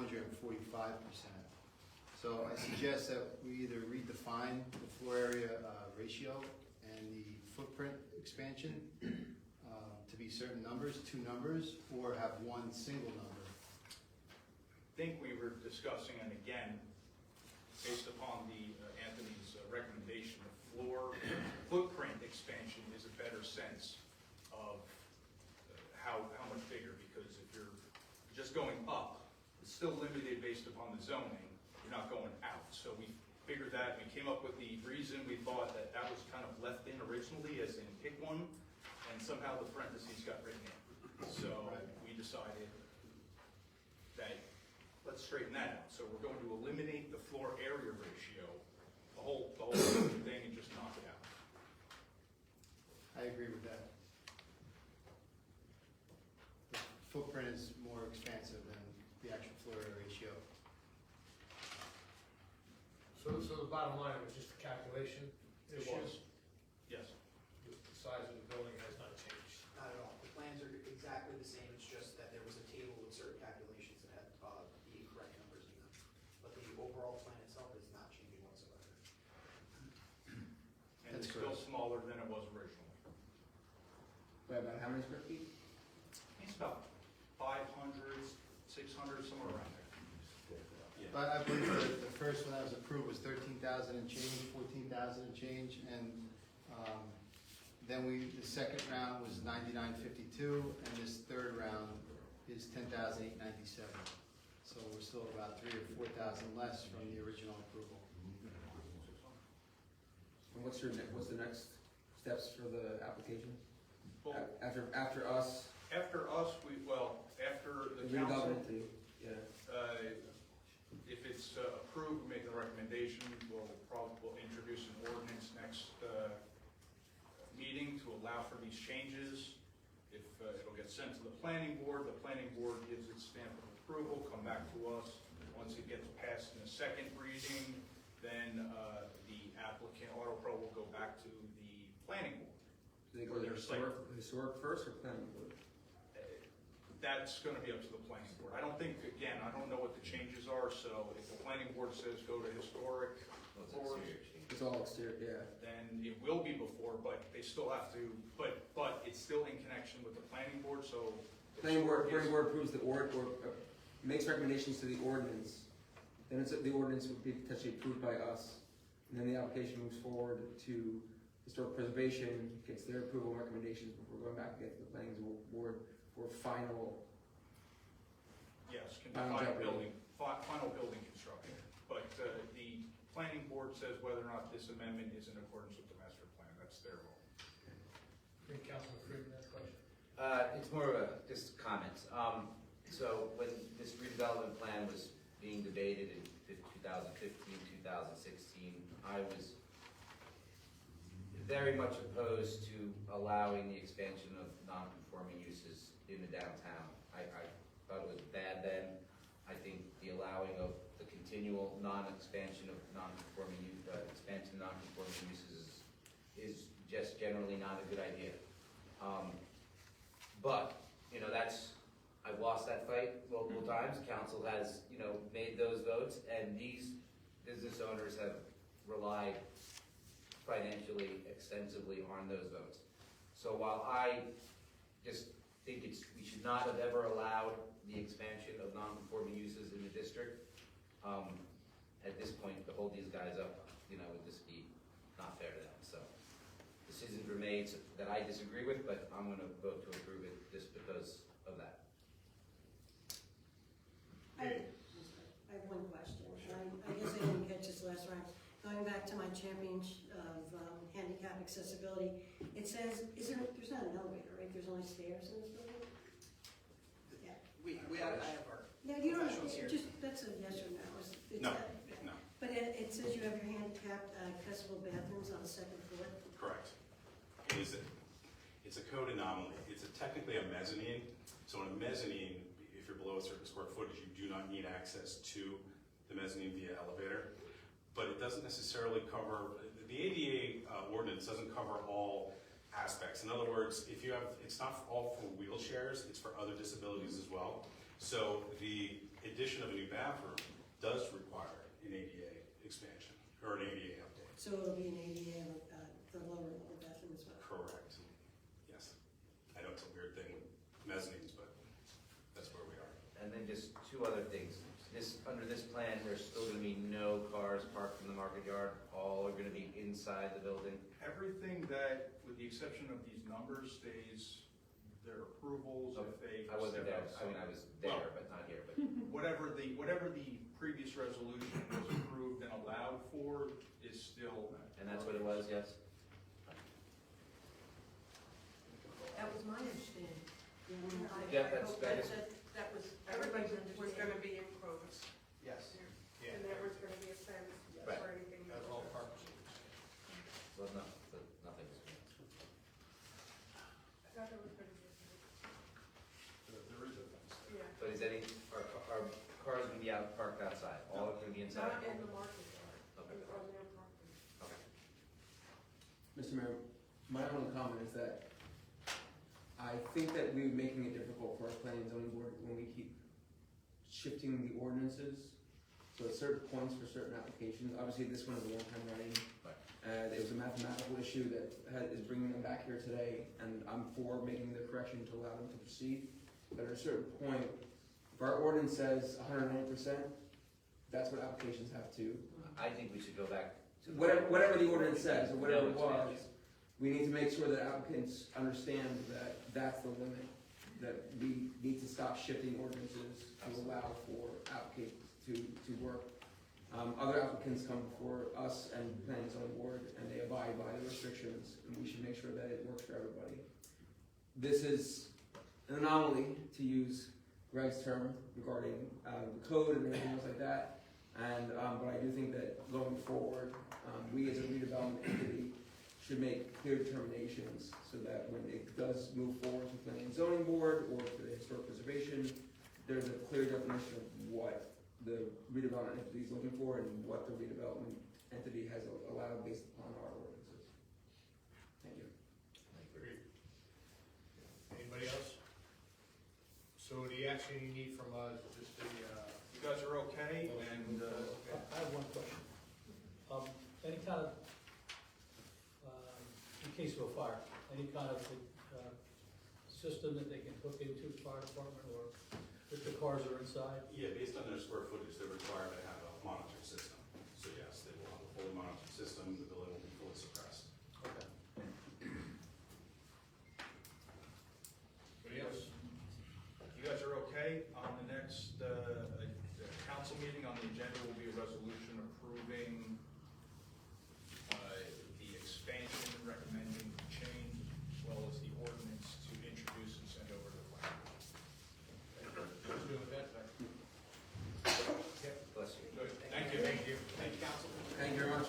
So I suggest that we either redefine the floor area ratio and the footprint expansion to be certain numbers, 2 numbers, or have one single number. I think we were discussing, and again, based upon Anthony's recommendation, the floor footprint expansion is a better sense of how much bigger, because if you're just going up, it's still limited based upon the zoning, you're not going out. So we figured that, we came up with the reason we thought that was kind of left in originally as in pick one, and somehow the parentheses got written in. So we decided that let's straighten that out. So we're going to eliminate the floor area ratio, the whole thing, and just knock it out. I agree with that. The footprint is more expansive than the actual floor area ratio. So the bottom line was just a calculation It issue? was. Yes. The size of the building has not changed. Not at all. The plans are exactly the same. It's just that there was a table with certain calculations that had the correct numbers in them. But the overall plan itself is not changing whatsoever. And it's still smaller than it was originally. By about how many square feet? It's about 500, 600, somewhere around there. But I believe the first one that was approved was 13,000 and change, 14,000 and change, and then the second round was 99.52, and this third round is 10,897. So we're still about 3,000 or 4,000 less from the original approval. And what's the next steps for the application? Well, After us, after us, after the council, if it's approved, we make a recommendation, we'll introduce an ordinance next meeting to allow for these changes. If it'll get sent to the planning board gives its stamp of approval, come back to us. Once it gets passed in a second reading, then the applicant, AutoPro, will go back to the planning board. do they go to historic first or planning board? That's gonna be up to the planning board. I don't know what the changes are, so if the planning board says go to historic, It's all exterior, yeah. then it will be before, but they still have to, but it's still in connection with the planning board, so. Planning board approves the makes recommendations to the ordinance, then the ordinance would be potentially approved by us, and then the application moves forward to historic preservation, gets their approval and recommendations before going back and get to the planning board for final. Yes, Final final building construction. But the planning board says whether or not this amendment is in accordance with the master plan. That's their role. Councilman Freeman, that question? It's more of just comments. So when this redevelopment plan was being debated in 2015, 2016, I was very much opposed to allowing the expansion of non-conforming uses in the downtown. I thought it was bad then. I think the allowing of the continual non-expansion of non-conforming expansion of non-conforming uses is just generally not a good idea. But I've lost that fight multiple times. Council has made those votes, and these business owners have relied financially extensively on those votes. So while I just think we should not have ever allowed the expansion of non-conforming uses in the district, at this point, to hold these guys up, would just be not fair to them. So decisions were made that I disagree with, but I'm going to vote to approve it just because of that. I have one question. I guess I didn't catch this last round. Going back to my championship of handicap accessibility, it says, there's not an elevator, right? There's only stairs in this building? Yeah. I have our No, you don't, professionals here. that's a yes or no. No. But it says you have your handicapped accessible bathrooms on the second floor. Correct. It's a code anomaly. It's technically a mezzanine. So in a mezzanine, if you're below a certain square footage, you do not need access to the mezzanine via elevator. But it doesn't necessarily cover, the ADA ordinance doesn't cover all aspects. In other words, if you have, it's not all for wheelchairs, it's for other disabilities as well. So the addition of a new bathroom does require an ADA expansion, or an ADA update. So it'll be an ADA for lower level bathroom as well. Correct. Yes. I know it's a weird thing with mezzanines, but that's where we are. And then just two other things. Under this plan, there's still gonna be no cars parked in the market yard. All are gonna be inside the building. Everything that, with the exception of these numbers, stays their approvals, if they. I wasn't step there, I mean, I was outside. there, Well, but not here, but. Whatever the previous resolution was approved and allowed for is still. And that's what it was, yes? That was my understanding. Yeah, that's- that is- That was Everything everybody's was gonna understanding. be enclosed, Yes. Yeah. and there was gonna be a fence Right. or anything. That's all purpose. Well, no, but nothing is. I thought there was gonna be a fence. There is a fence. Yeah. But is are cars gonna be out, parked outside? All are gonna be inside? Not in the market yard, Okay. on their property. Okay. Mr. Mayor, my only comment is that I think that we're making it difficult for our planning and zoning board when we keep shifting the ordinances. So at certain points for certain applications, obviously this one is a long time running. Right. There was a mathematical issue that is bringing them back here today, and I'm for making the correction to allow them to proceed. But at a certain point, if our ordinance says 109%, that's what applications have to. I think we should go back to. Whatever the ordinance says, or whatever it No was, expansion. we need to make sure that applicants understand that that's the limit, that we need to stop shifting ordinances to allow for applicants to work. Other applicants come before us and planning and zoning board, and they abide by the restrictions, and we should make sure that it works for everybody. This is an anomaly, to use Greg's term, regarding the code and everything else like that. And, but I do think that going forward, we as a redevelopment entity should make clear determinations so that when it does move forward to planning and zoning board or for the historic preservation, there's a clear definition of what the redevelopment entity is looking for and what the redevelopment entity has allowed based upon our ordinances. Thank you. Agreed. Anybody else? So the action you need from us, just the, you guys are okay, and, I have one question. Any kind of, in case of a fire, any kind of system that they can hook into the fire department, or if the cars are inside? Yeah, based on their square footage, they're required to have a monitoring system. So yes, they will have a fully monitored system, the building will be fully suppressed. Okay. anybody else? You guys are okay? On the next, council meeting, on the agenda will be a resolution approving, the expansion, recommending change, as well as the ordinance to introduce and send over to the planning. Who's doing that? Yeah. Bless you. Good. Thank you. Thank you. Thank you, council. Thank you very much.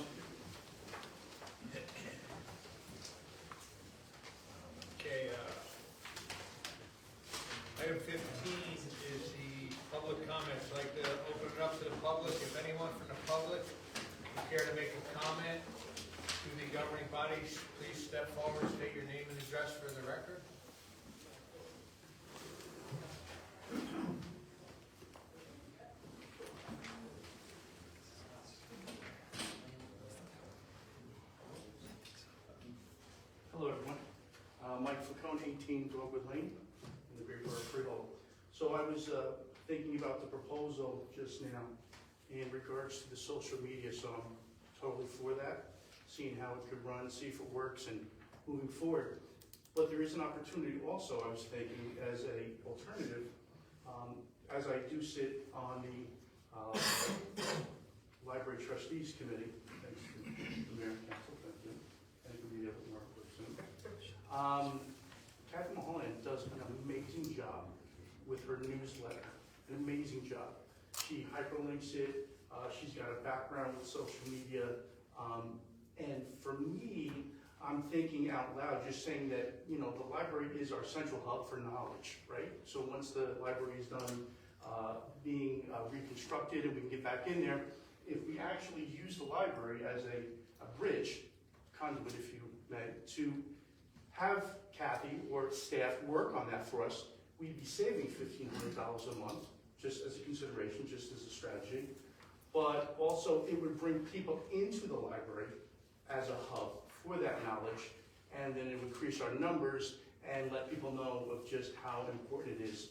Okay, item 15 is the public comments. I'd like to open it up to the public. If anyone from the public would care to make a comment to the governing bodies, please step forward, state your name and address for the record. Hello, everyone. Mike Falcone, 18 Dogwood Lane, in the Great Borough of Freehold. So I was thinking about the proposal just now in regards to the social media, so I'm totally for that, seeing how it could run, see if it works, and moving forward. But there is an opportunity also, I was thinking, as a alternative, as I do sit on the Library Trustees Committee, thanks to the Mayor and Council, thank you. I think we'll be able to work with soon. Kathy Mulholland does an amazing job with her newsletter, an amazing job. She hyperlinks it, She's got a background with social media. And for me, I'm thinking out loud, just saying that, you know, the library is our central hub for knowledge, right? So once the library is done being reconstructed and we can get back in there, if we actually use the library as a bridge, conduit if you may, to have Kathy or staff work on that for us, we'd be saving $1,500 a month, just as a consideration, just as a strategy. But also it would bring people into the library as a hub for that knowledge, and then it would increase our numbers and let people know of just how important it is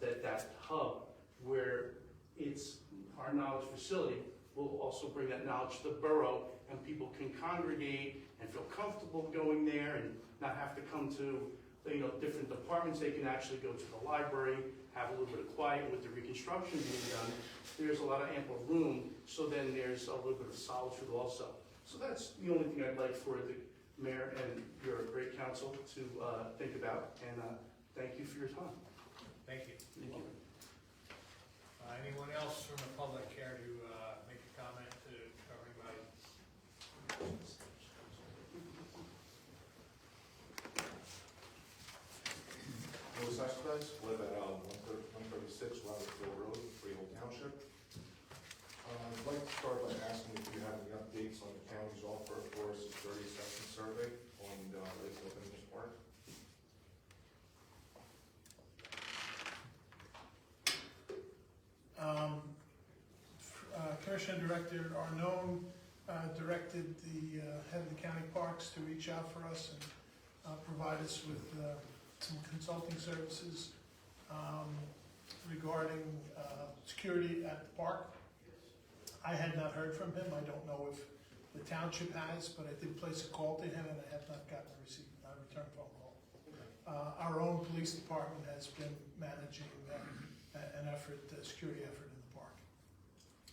that hub where it's our knowledge facility will also bring that knowledge to the borough, and people can congregate and feel comfortable going there and not have to come to, you know, different departments. They can actually go to the library, have a little bit of quiet with the reconstruction being done. There's a lot of ample room, so then there's a little bit of solitude also. So that's the only thing I'd like for the mayor and your great council to think about, and thank you for your time. Thank you. Thank you. Anyone else from the public care to make a comment to everybody? Louis Estes, live at 136 Robertville Road, Freehold Township. I'd like to start by asking if you have any updates on the county's offer for us 30-second survey on Lakeville Business Park. Commissioner Director Arnone directed the head of the county parks to reach out for us and provide us with some consulting services regarding security at the park. I had not heard from him. I don't know if the township has, but I did place a call to him and I have not gotten a return phone call. Our own police department has been managing an effort, a security effort in the park.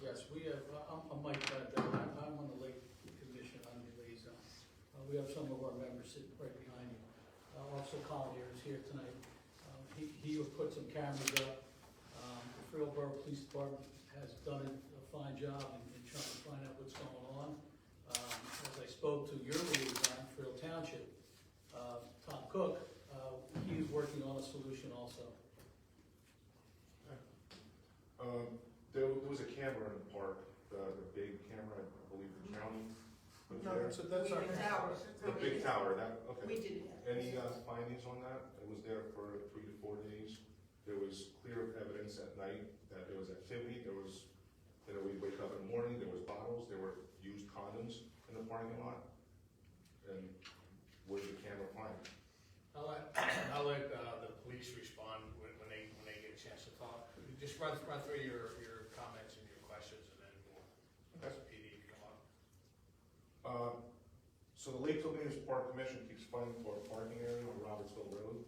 Yes, we have, I'm Mike Bennett, I'm on the Lake Commission, I'm the liaison. We have some of our members sitting right behind you. Officer Collier is here tonight. He will put some cameras up. The Freehold Borough Police Department has done a fine job in trying to find out what's going on. As I spoke to your liaison, Freehold Township, Tom Cook, he is working on a solution also. There was a camera in the park, the big camera, I believe the county put No, there. that's our. The big tower, that, okay. We didn't have. Any findings on that? It was there for 3 to 4 days. There was clear evidence at night that there was activity. There was, you know, we'd wake up in the morning, there was bottles, there were used condoms in the parking lot. And where's the camera find? I'll let the police respond when they get a chance to talk. Just run through your comments and your questions, and then we'll ask PD to come up. So the Lakeville Business Park Commission keeps funding for a parking area on Robertsville Road.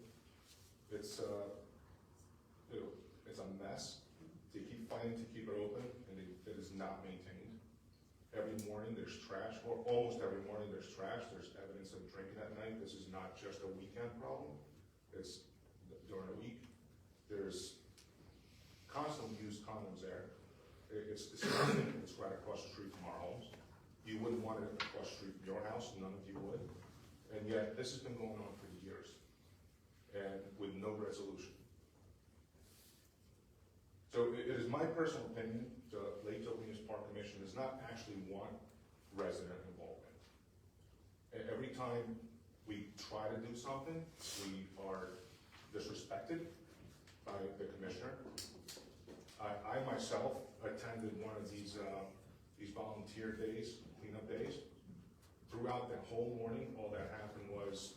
It's a mess. They keep fighting to keep it open, and it is not maintained. Every morning there's trash, or almost every morning there's trash. There's evidence of drinking at night. This is not just a weekend problem. It's during the week. There's constantly used condoms there. It's disgusting. It's right across the street from our homes. You wouldn't want it across the street from your house, none of you would. And yet, this has been going on for years, and with no resolution. So it is my personal opinion, the Lakeville Business Park Commission does not actually want resident involvement. Every time we try to do something, we are disrespected by the commissioner. I myself attended one of these volunteer days, cleanup days. Throughout that whole morning, all that happened was,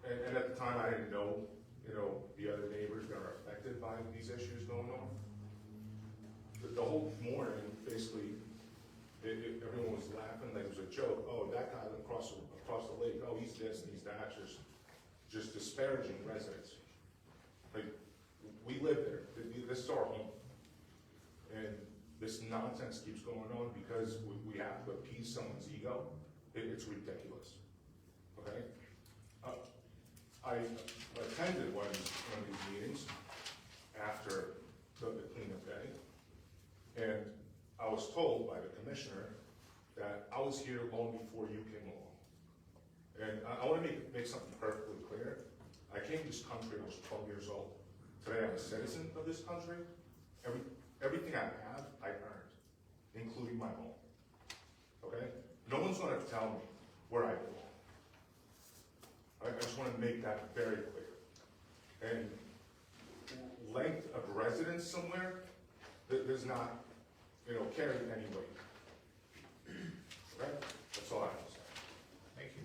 and at the time I didn't know, the other neighbors that are affected by these issues going on. The whole morning, basically, everyone was laughing like it was a joke. Oh, that guy across the lake, oh, he's this and he's that, just disparaging residents. Like, we live there, this is our home. And this nonsense keeps going on because we have to appease someone's ego. It's ridiculous, okay? I attended one of these meetings after the cleanup day, and I was told by the commissioner that I was here long before you came along. And I wanna make something perfectly clear. I came to this country when I was 12 years old. Today I'm a citizen of this country. Everything I have, I earned, including my home. Okay? No one's gonna tell me where I belong. I just wanna make that very clear. And length of residence somewhere does not, carry any weight. Okay? That's all I have to say. Thank you.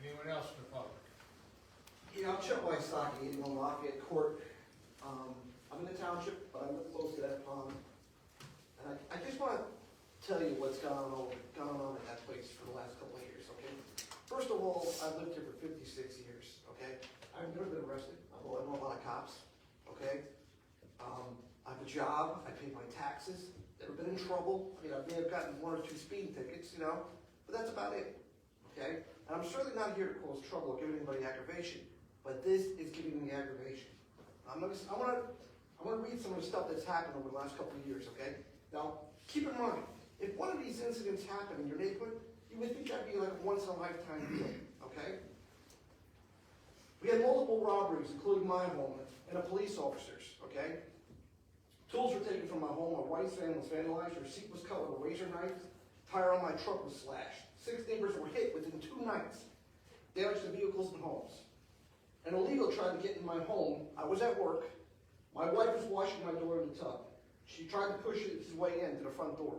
Anyone else in the public? Yeah, I'm Chuck Wysocki, 81 Lafayette Court. I'm in the township, but I live close to that pond. And I just want to tell you what's gone on at that place for the last couple of years, okay? First of all, I've lived here for 56 years, okay? I've never been arrested. I know a lot of cops, okay? I have a job, I pay my taxes, never been in trouble. I may have gotten 1 or 2 speeding tickets, but that's about it, okay? And I'm certainly not here to cause trouble or give anybody aggravation, but this is giving me aggravation. I want to read some of the stuff that's happened over the last couple of years, okay? Now, keep in mind, if one of these incidents happened in your neighborhood, you would think that'd be like a once-in-a-lifetime deal, okay? We had multiple robberies, including my home, and a police officer's, okay? Tools were taken from my home, my wife's van was vandalized, her seat was cut with a razor knife, tire on my truck was slashed. 6 neighbors were hit within 2 nights, damaged to vehicles and homes. An illegal tried to get in my home. I was at work. My wife was washing my door in the tub. She tried to push his way in to the front door.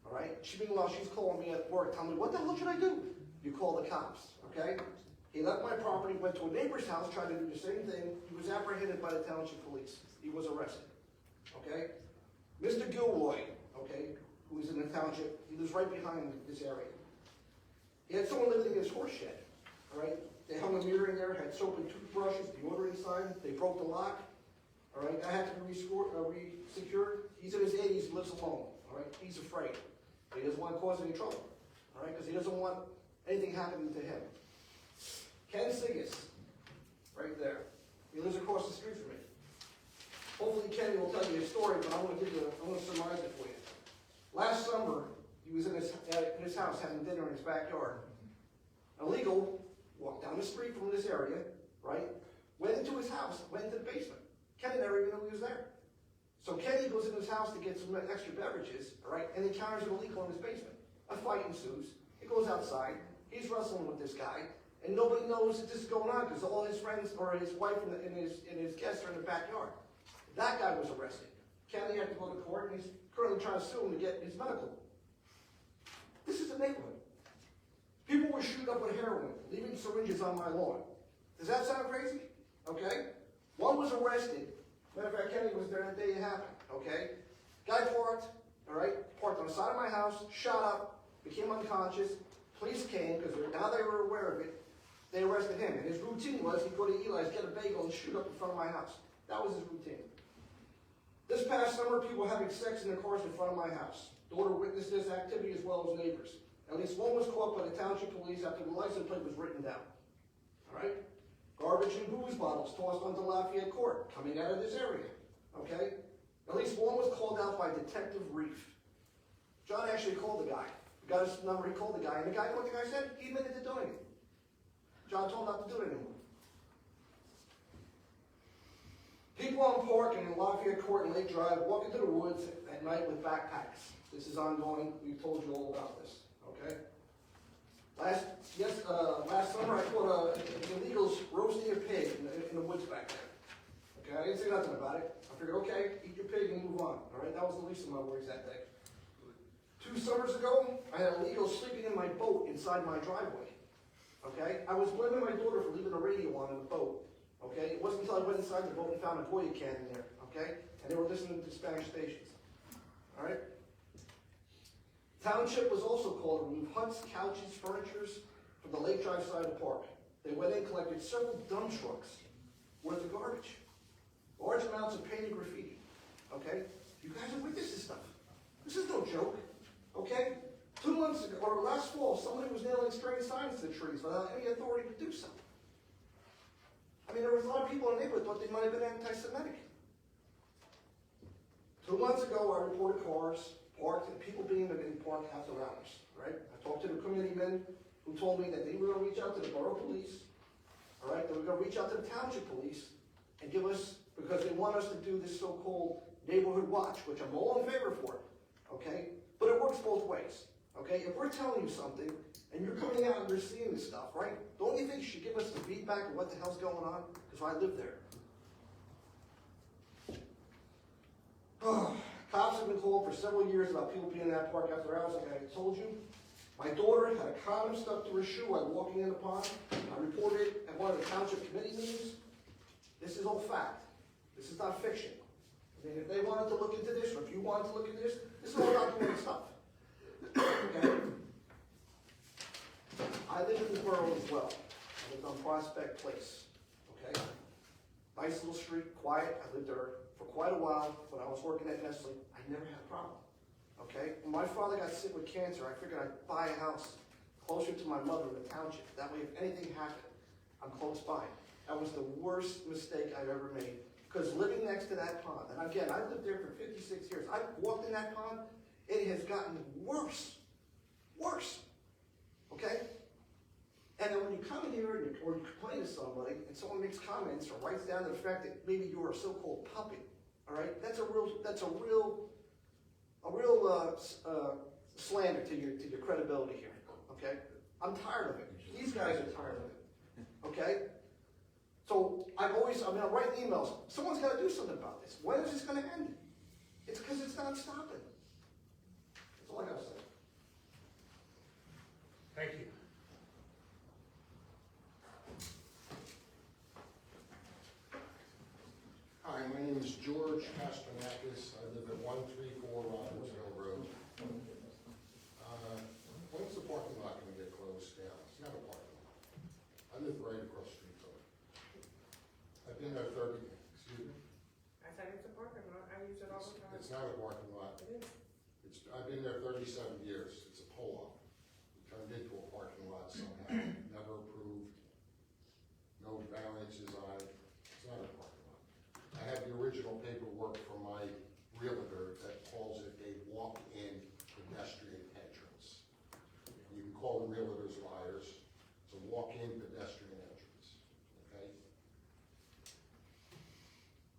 All right? Meanwhile, she's calling me at work, telling me, what the hell should I do? You call the cops, okay? He left my property, went to a neighbor's house, tried to do the same thing. He was apprehended by the township police. He was arrested, okay? Mr. Gilroy, okay, who is in the township, he lives right behind this area. He had someone living in his horse shed, all right? They hung a mirror in there, had soap and toothbrushes, deodorant sign. They broke the lock, all right? I had to be resecured. He's in his 80s, he lives alone, all right? He's afraid. He doesn't want to cause any trouble, all right? Because he doesn't want anything happening to him. Ken Sigas, right there. He lives across the street from me. Hopefully Kenny will tell you his story, but I want to summarize it for you. Last summer, he was in his house having dinner in his backyard. Illegal walked down the street from this area, right? Went into his house, went into the basement. Kenny never even knew he was there. So Kenny goes in his house to get some extra beverages, all right, and encounters an illegal in his basement. A fight ensues. He goes outside. He's wrestling with this guy, and nobody knows that this is going on because all his friends or his wife and his guests are in the backyard. That guy was arrested. Kenny had to go to court, and he's currently trying to sue him to get his medical. This is a neighborhood. People were shooting up with heroin, leaving syringes on my lawn. Does that sound crazy? Okay? One was arrested. Matter of fact, Kenny was there the day it happened. Okay? Guy parked, all right, parked on the side of my house, shot up, became unconscious. Police came because now they were aware of it. They arrested him. And his routine was he'd go to Eli's, get a bagel, and shoot up in front of my house. That was his routine. This past summer, people having sex in their cars in front of my house. Daughter witnessed this activity as well as neighbors. At least one was caught by the township police after the license plate was written down. All right? Garbage and booze bottles tossed onto Lafayette Court, coming out of this area. Okay? At least one was called out by Detective Reef. John actually called the guy. He got his number, he called the guy, and the guy, what the guy said? He admitted to doing it. John told him not to do it anymore. People on park in Lafayette Court and Lake Drive walk into the woods at night with backpacks. This is ongoing. We've told you all about this. Okay? Last summer I caught illegals roasting a pig in the woods back there. Okay, I didn't say nothing about it. I figured, okay, eat your pig and move on. All right, that was the least of my worries that day. 2 summers ago, I had illegals sleeping in my boat inside my driveway. Okay, I was blaming my daughter for leaving the radio on in the boat. Okay, it wasn't until I went inside the boat and found a Goya can in there. Okay, and they were listening to Spanish stations. All right. Township was also called to remove huts, couches, furnitures from the Lake Drive side of the park. They went in and collected several dump trucks worth of garbage. Large amounts of painted graffiti. Okay? You guys have witnessed this stuff. This is no joke. Okay? 2 months ago, or last fall, somebody was nailing stray signs to the trees without any authority to do so. I mean, there was a lot of people in the neighborhood thought they might have been anti-Semitic. To 2 months ago, I reported cars parked and people being in park after hours, right? I talked to the committeemen who told me that they were gonna reach out to the borough police, all right? They were gonna reach out to the township police and give us, because they want us to do this so-called neighborhood watch, which I'm all in favor for, okay? But it works both ways, okay? If we're telling you something and you're coming out and you're seeing this stuff, right? Don't you think you should give us some feedback of what the hell's going on? Because I live there. Cops have been called for several years about people being in that park after hours, like I told you. My daughter had a condom stuck to her shoe while walking in the pond. I reported it at one of the township committee meetings. This is all fact. This is not fiction. I mean, if they wanted to look into this, or if you wanted to look into this, this is all documented stuff. Okay? I live in the borough as well. I lived on Prospect Place. Okay? Nice little street, quiet. I lived there for quite a while. When I was working at Nestle, I never had a problem. Okay? When my father got sick with cancer, I figured I'd buy a house closer to my mother in the township. That way, if anything happened, I'm close by. That was the worst mistake I've ever made. Because living next to that pond, and again, I've lived there for 56 years. I've walked in that pond, it has gotten worse. Worse. Okay? And then when you come in here or you complain to somebody and someone makes comments or writes down the fact that maybe you're a so-called puppy, all right? That's a real slander to your credibility here, okay? I'm tired of it. These guys are tired of it, okay? So I write emails. Someone's got to do something about this. When is this going to end? It's because it's not stopping. That's all I got to say. Thank you. Hi, my name is George Pasternakis. I live at 134 Robertsville Road. When's the parking lot going to get closed down? It's not a parking lot. I live right across the street from it. I've been there 30, excuse me? I said it's a parking lot, I use it all the time. It's not a parking lot. It is. I've been there 37 years. It's a pull-off. It turned into a parking lot somehow. Never approved. No variances on it. It's not a parking lot. I have the original paperwork from my realtor that calls it a walk-in pedestrian entrance. You can call the realtors liars. It's a walk-in pedestrian entrance, okay?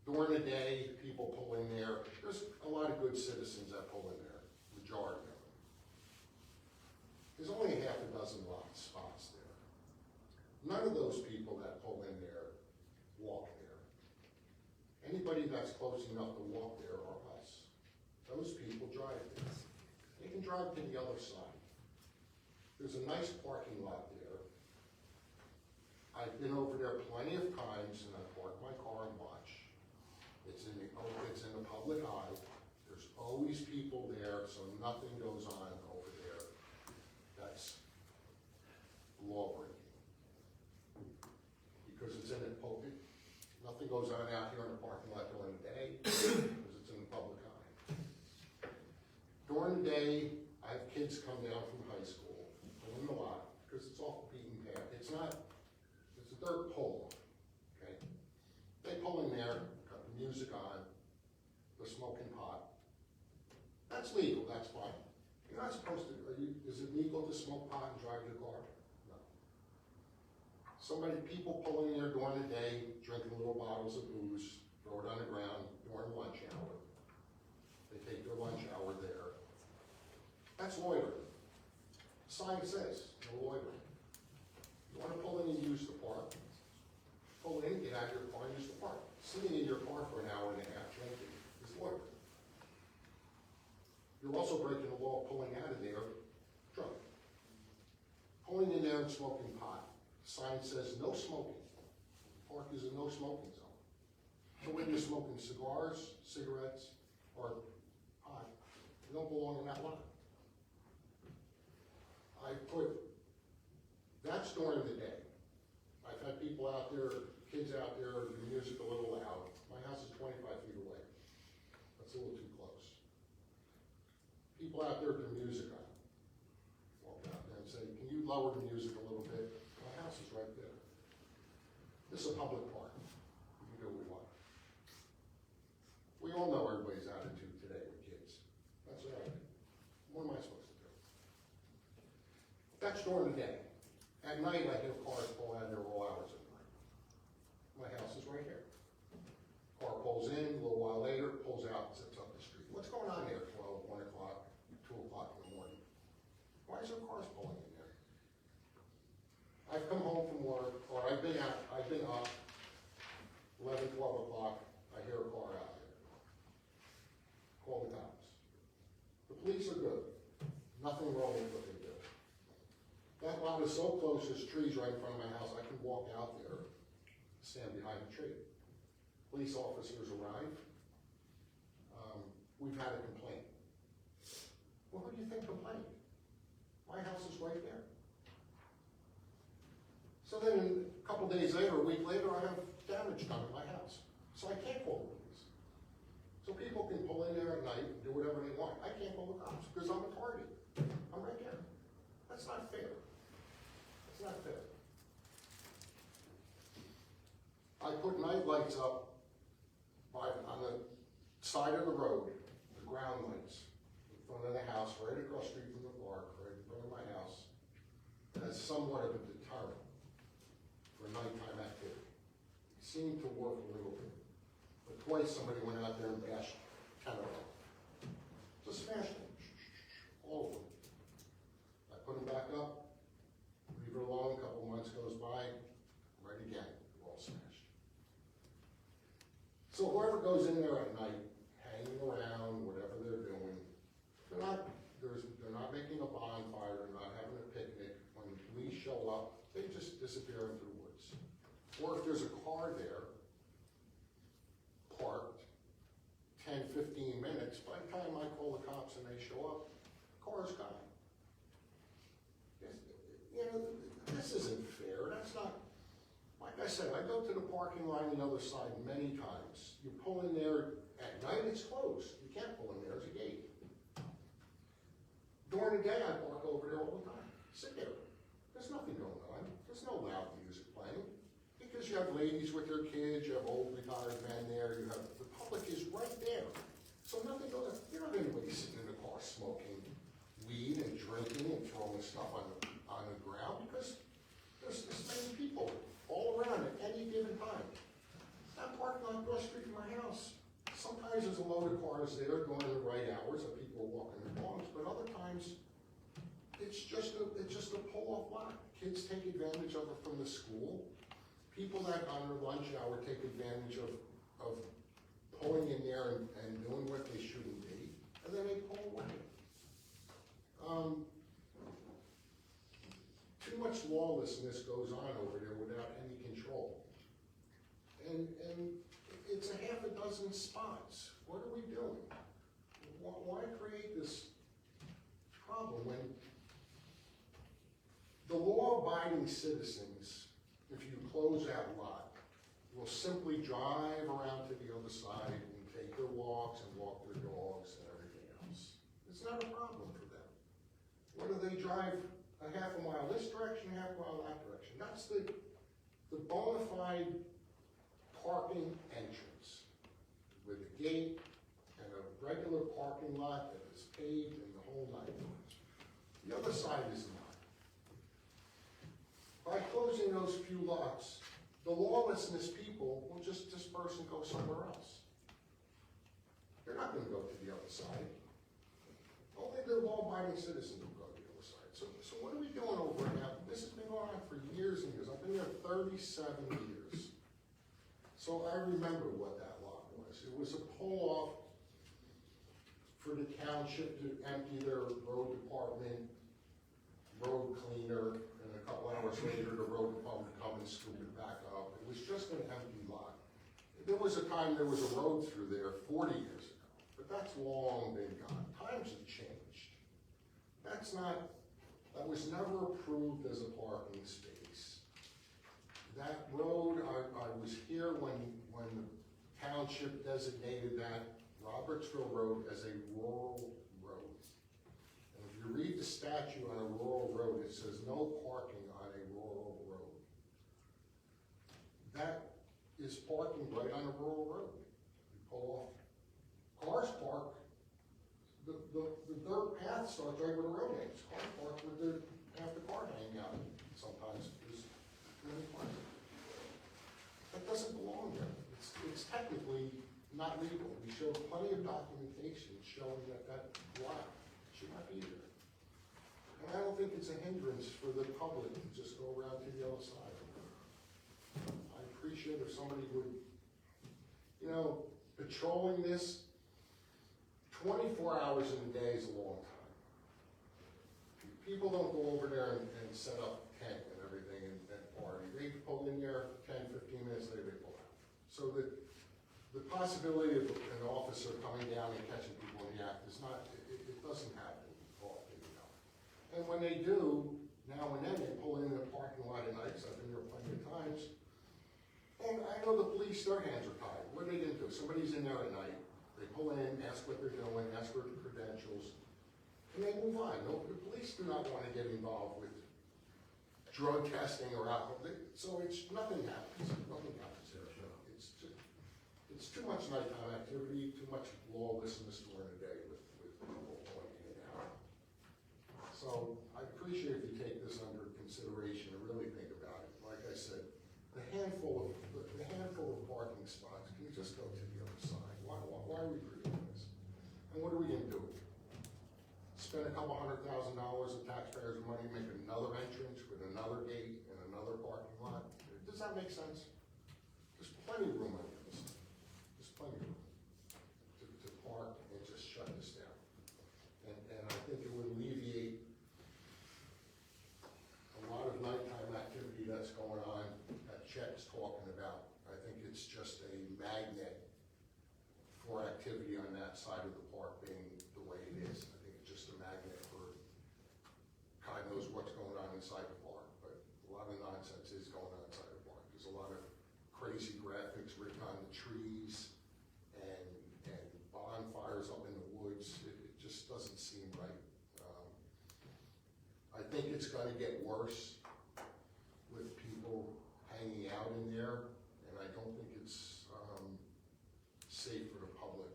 During the day, people pull in there. There's a lot of good citizens that pull in there, majority of them. There's only half a dozen spots there. None of those people that pull in there walk there. Anybody that's close enough to walk there are us. Those people drive there. They can drive to the other side. There's a nice parking lot there. I've been over there plenty of times and I park my car and watch. It's in the public eye. There's always people there, so nothing goes on over there that's law breaking. Because it's in the public, nothing goes on out here in the parking lot during the day, because it's in the public eye. During the day, I have kids come down from high school, pull in the lot, because it's off the beaten path. It's a dirt pole, okay? They pull in there, got the music on, they're smoking pot. That's legal, that's fine. You're not supposed to, is it legal to smoke pot and drive your car? No. People pull in there during the day, drinking little bottles of booze, throw it on the ground during lunch hour. They take their lunch hour there. That's loitering. The sign says, no loitering. You want to pull in and use the park, pull in, get out of your car and use the park. Sitting in your car for an hour and a half drinking is loitering. You're also breaking the law pulling out of there drunk. Pulling in there and smoking pot. The sign says no smoking. Park is a no smoking zone. So when you're smoking cigars, cigarettes, or pot, you don't belong in that lot. That's during the day. I've had people out there, kids out there, the music a little loud. My house is 25 feet away. That's a little too close. People out there with their music on. Walk out there and say, can you lower the music a little bit? My house is right there. This is a public park. We can do what we want. We all know everybody's attitude today. That's during the day. At night, I hear cars pull out of there all hours of the night. My house is right here. Car pulls in, a little while later, pulls out, and sits up the street. What's going on there, 12, 1 o'clock, 2 o'clock in the morning? Why is there cars pulling in there? I've come home from work, or I've been up 11, 12 o'clock, I hear a car out there. Call the cops. The police are good. Nothing wrong with what they do. That lot is so close, there's trees right in front of my house, I can walk out there, stand behind a tree. Police officers arrive. We've had a complaint. Well, who do you think complained? My house is right there. So then a couple days later, a week later, I have damage done to my house. So I can't call the police. So people can pull in there at night and do whatever they want. I can't call the cops because I'm a target. I'm right there. That's not fair. It's not fair. I put night lights up on the side of the road, the ground lights, in front of the house, right across the street from the park, right in front of my house, as somewhat of a deterrent for nighttime activity. It seemed to work a little bit. But twice somebody went out there and bashed 10 of them. Just smashed them. All of them. I put them back up, leave it alone, a couple months goes by, right again, they're all smashed. So whoever goes in there at night, hanging around, whatever they're doing, they're not making a bonfire, they're not having a picnic. When the police show up, they just disappear into the woods. Or if there's a car there, parked, 10, 15 minutes, by the time I call the cops and they show up, the car's gone. You know, this isn't fair. That's not, like I said, I go to the parking lot on the other side many times. You pull in there, at night it's closed. You can't pull in there, there's a gate. During the day, I park over there all the time. Sit there. There's nothing going on. There's no loud music playing. Because you have ladies with their kids, you have old retired men there, you have, the public is right there. So nothing goes on. You're not anybody sitting in the car smoking weed and drinking and throwing stuff on the ground because there's this many people all around at any given time. That parking lot across the street from my house, sometimes there's a load of cars there during the right hours that people are walking their dogs, but other times it's just a pull-off lot. Kids take advantage of it from the school. People that on their lunch hour take advantage of pulling in there and doing what they shouldn't be, and then they pull away. Too much lawlessness goes on over there without any control. And it's a half a dozen spots. What are we doing? Why create this problem when the law-abiding citizens, if you close that lot, will simply drive around to the other side and take their walks and walk their dogs and everything else. It's not a problem for them. Whether they drive a half a mile this direction, half a mile that direction. That's the bona fide parking entrance with a gate and a regular parking lot that is paved and the whole nine yards. The other side is not. By closing those few lots, the lawlessness people will just disperse and go somewhere else. They're not going to go to the other side. Only the law-abiding citizens will go to the other side. So what are we doing over now? This has been going on for years and years. I've been here 37 years. So I remember what that lot was. It was a pull-off for the township to empty their road department, road cleaner, and a couple hours later the road department would come and scoop it back up. It was just an empty lot. There was a time there was a road through there 40 years ago, but that's long been gone. Times have changed. That was never approved as a parking space. That road, I was here when the township designated that Robertsville Road as a rural road. And if you read the statute on a rural road, it says no parking on a rural road. That is parking right on a rural road. You pull off. Cars park, the dirt path starts right where the road ends. Cars park with half the car hanging out sometimes, there's too many cars. That doesn't belong there. It's technically not legal. We showed plenty of documentation showing that that lot should not be there. And I don't think it's a hindrance for the public to just go around to the other side. I appreciate if somebody would, patrolling this, 24 hours in a day is a long time. People don't go over there and set up tent and everything and party. They pull in there 10, 15 minutes later, they pull out. So the possibility of an officer coming down and catching people in the act is not, it doesn't happen often, And when they do, now and then they pull in the parking lot at night, so I've been there plenty of times. And I know the police, their hands are tied. What are they gonna do? Somebody's in there at night, they pull in, ask what they're doing, ask for the credentials, and they move on. No, the police do not wanna get involved with drug testing or alcohol, so nothing happens there. It's too much nighttime activity, too much lawlessness during the day with people going in and out. So I appreciate if you take this under consideration and really think about it. Like I said, the handful of parking spots, can you just go to the other side? Why are we creating this? And what are we gonna do? Spend a couple $100,000 of taxpayers' money, make another entrance with another gate and another parking lot? Does that make sense? There's plenty of room on the other side. There's plenty of room to park and just shut this down. And I think it would alleviate a lot of nighttime activity that's going on that Chet's talking about. I think it's just a magnet for activity on that side of the park being the way it is. I think it's just a magnet for God knows what's going on inside the park, but a lot of nonsense is going on inside the park. There's a lot of crazy graphics written on the trees and bonfires up in the woods. It just doesn't seem right. I think it's gonna get worse with people hanging out in there, and I don't think it's safe for the public.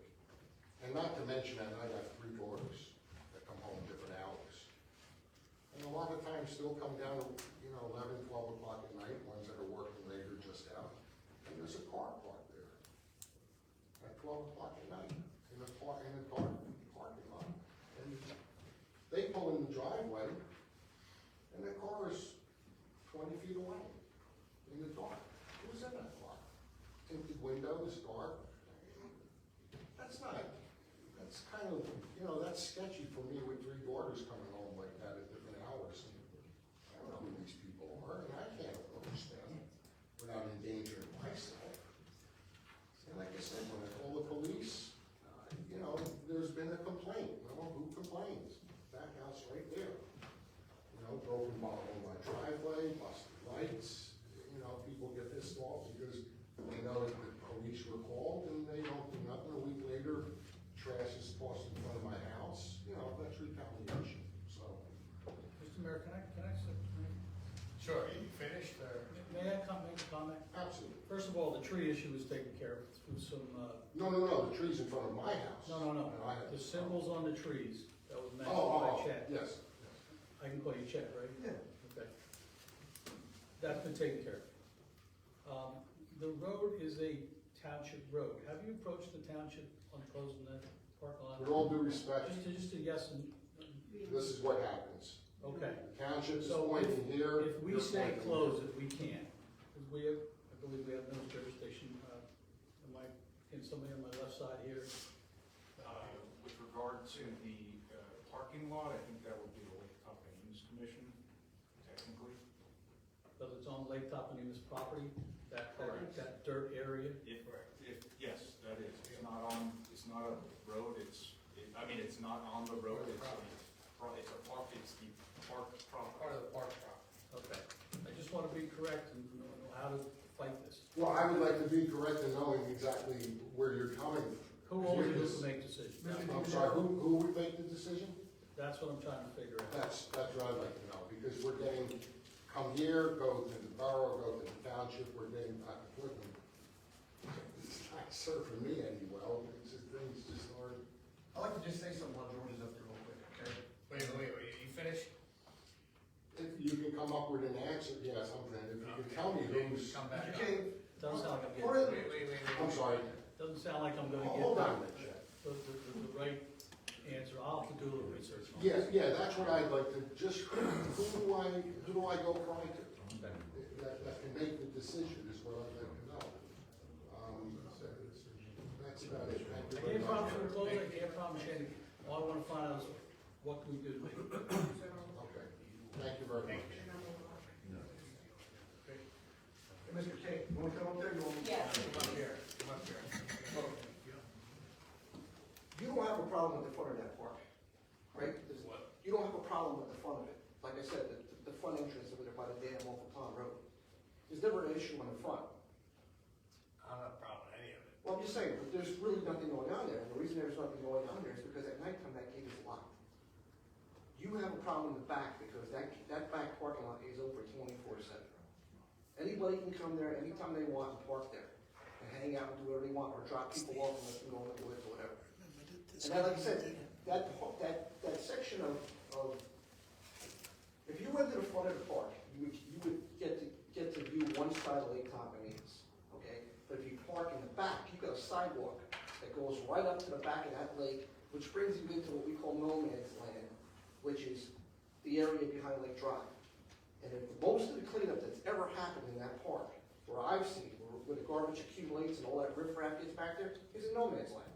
And not to mention that I got 3 daughters that come home different hours. And a lot of times still come down, 11, 12 o'clock at night, ones that are working later just out. And there's a car parked there at 12 o'clock at night in a dark parking lot. And they pull in the driveway and the car is 20 feet away in the dark. Who's in that car? Tinted windows, dark. That's kind of, that's sketchy for me with 3 daughters coming home like that at different hours. I don't know who these people are, and I can't approach them without endangering myself. And like I said, when I call the police, there's been a complaint. Who complains? Back house right there. Broken bottle in my driveway, busted lights. People get pissed off because they know that the police were called and they don't do nothing. A week later, trash is tossed in front of my house. That's retaliation. So, Mr. Mayor, can I say? Sure, you finished, or? May I make a comment? absolutely. First of all, the tree issue was taken care of through some, No, the tree's in front of my house. no. And I have- The symbols on the trees, that was mentioned Oh, by Chet. yes. I can call you Chet, right? Yeah. Okay. That's been taken care of. The road is a township road. Have you approached the township on closing that parking lot? With all due respect, Just a yes and, this is what happens. okay. The township is So pointing here. If we you're say pointing close here. it, we can, because I believe we have no jurisdiction. Can somebody on my left side here? With regard to the parking lot, I think that would be the Lake Topanimus Commission, technically. Because it's on Lake Topanimus property, that Correct. dirt area? Yes, that is. It's not a road, it's not on the road, it's the park property. Part of the park property. Okay. I just want to be correct and know how to fight this. Well, I would like to be correct in knowing exactly where you're coming from. Who always gets to make decisions? I'm sorry, who would make the decision? That's what I'm trying to figure out. That's what I'd like to know, because we're getting, come here, go to the borough, go to the township, we're getting back and forth. It's not serving me any well, it's just, things just aren't. I'd like to just say something while George is up there real quick, okay? Wait, you finished? If you tell me who's, Come back up. Okay, Doesn't sound like I'm for getting, it- I'm sorry, doesn't sound like I'm gonna get hold on. the right answer. I'll have to do a little research on it. Yeah, that's what I'd like to, just, who do I go cry to? That can make the decision is what I'd like to know. That's about it. Thank you I very can't promise much. you a close, I can't promise you anything. All I wanna find out is what can we do to make it better. Okay, thank you very much. Mr. King, you wanna come up there? You want me- Yes. Come up here, come up here. You don't have a problem with the front of that park, right? What? You don't have a problem with the front of it. Like I said, the front entrance over there by the dam off of Pond Road. There's never an issue on the front. I don't have a problem with any of it. Well, I'm just saying, but there's really nothing going on there, and the reason there's nothing going on there is because at nighttime that gate is locked. You have a problem in the back because that back parking lot is open 24/7. Anybody can come there anytime they want and park there, and hang out and do whatever they want, or drop people off and let them go in the woods or whatever. And then, like I said, that section of, if you went to the front of the park, you would get to view one side of Lake Topanias, okay? But if you park in the back, you've got a sidewalk that goes right up to the back of that lake, which brings you into what we call no man's land, which is the area behind Lake Drive. And if most of the cleanup that's ever happened in that park, where I've seen, where the garbage accumulates and all that riffraff gets back there, is in no man's land.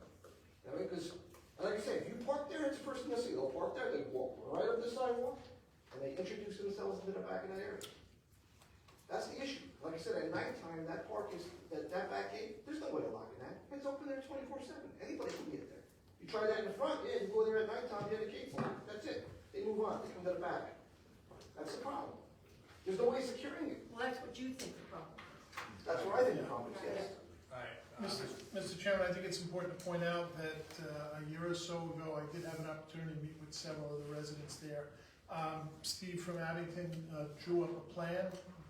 I mean, because, like I say, if you park there, it's a person to see. They'll park there, they walk right up the sidewalk, and they introduce themselves into the back of that area. That's the issue. Like I said, at nighttime, that park is, that back gate, there's no way of locking that. It's open there 24/7. Anybody can get there. You try that in the front, yeah, you go there at nighttime, yeah, the gate's locked. That's it. They move on, they come to the back. That's the problem. There's no way of securing it. Well, that's what you think the problem is. That's what I think the problem is, yes. All right. Mr. Chairman, I think it's important to point out that a year or so ago, I did have an opportunity to meet with several of the residents there. Steve from Abington drew up a plan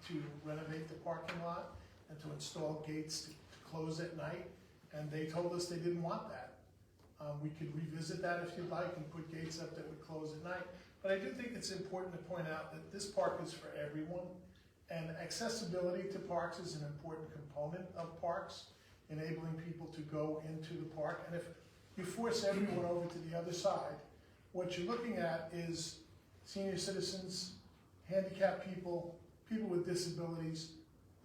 to renovate the parking lot and to install gates to close at night, and they told us they didn't want that. We could revisit that if you'd like and put gates up that would close at night. But I do think it's important to point out that this park is for everyone, and accessibility to parks is an important component of parks, enabling people to go into the park. And if you force everyone over to the other side, what you're looking at is senior citizens, handicapped people, people with disabilities,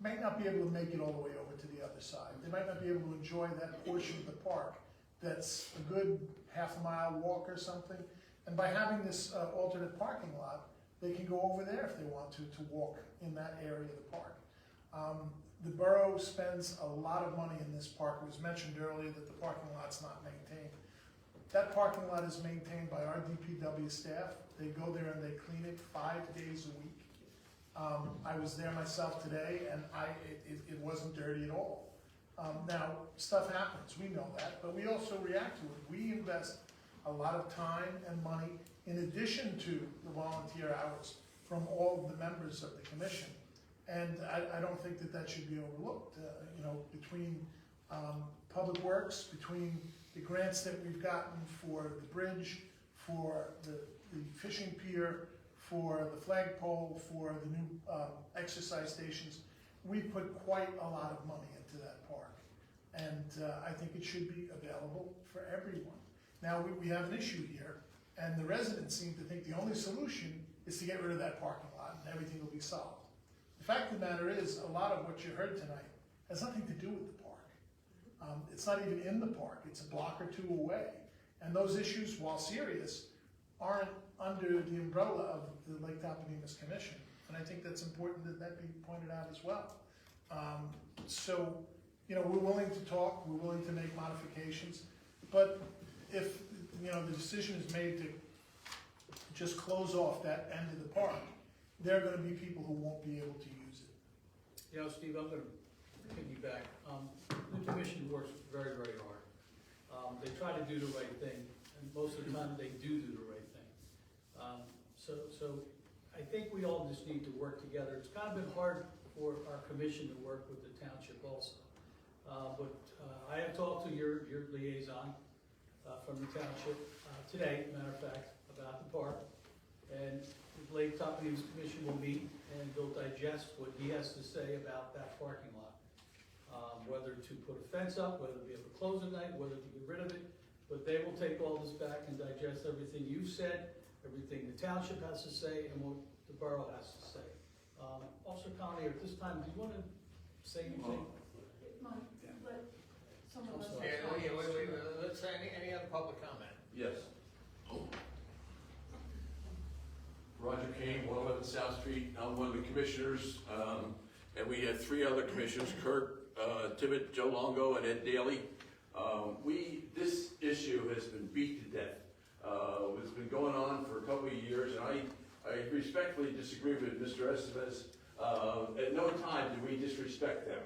might not be able to make it all the way over to the other side. They might not be able to enjoy that portion of the park that's a good half-a-mile walk or something. And by having this alternate parking lot, they can go over there if they want to walk in that area of the park. The borough spends a lot of money in this park. It was mentioned earlier that the parking lot's not maintained. That parking lot is maintained by our DPW staff. They go there and they clean it 5 days a week. I was there myself today, and it wasn't dirty at all. Now, stuff happens, we know that, but we also react to it. We invest a lot of time and money in addition to the volunteer hours from all of the members of the commission. And I don't think that that should be overlooked. Between Public Works, between the grants that we've gotten for the bridge, for the fishing pier, for the flagpole, for the new exercise stations, we put quite a lot of money into that park. And I think it should be available for everyone. Now, we have an issue here, and the residents seem to think the only solution is to get rid of that parking lot and everything will be solved. The fact of the matter is, a lot of what you heard tonight has nothing to do with the park. It's not even in the park, it's a block or two away. And those issues, while serious, aren't under the umbrella of the Lake Topanimas Commission. And I think that's important that that be pointed out as well. We're willing to talk, we're willing to make modifications, but if, the decision is made to just close off that end of the park, there are gonna be people who won't be able to use it. Steve, I'm gonna piggyback. The commission works very, very hard. They try to do the right thing, and most of the time they do the right thing. So I think we all just need to work together. It's kind of been hard for our commission to work with the township also. But I have talked to your liaison from the township today, matter of fact, about the park. And Lake Tappan Commission will meet and they'll digest what he has to say about that parking lot. Whether to put a fence up, whether to be able to close at night, whether to get rid of it, but they will take all this back and digest everything you said, everything the township has to say, and what the borough has to say. Officer Conley, at this time, do you want to say anything? Someone else. Wait, let's say any other public comment? Yes. Roger Kane, 111 South Street. I'm one of the commissioners, and we had 3 other commissioners, Kurt, Tibbet, Joe Longo, and Ed Daly. This issue has been beat to death. It's been going on for a couple of years, and I respectfully disagree with Mr. Estevez. At no time do we disrespect them.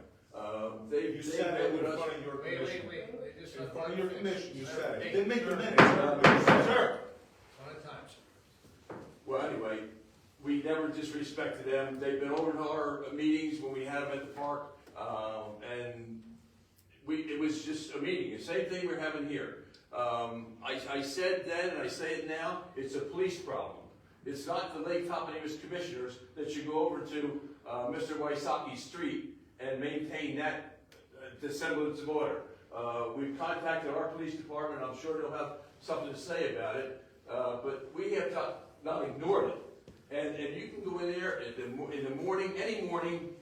You said it in front of your commission. Just In front of your commission, you said it. Hey, Then make the sir. minutes. Sir. One at a time, sir. Well, anyway, we never disrespected them. They've been over to our meetings when we had them at the park, and it was just a meeting. The same thing we're having here. I said then, and I say it now, it's a police problem. It's not the Lake Tappan commissioners that should go over to Mr. Wysocki Street and maintain that the semblance of order. We've contacted our police department. I'm sure they'll have something to say about it, but we have not ignored it. And you can go in there in the morning,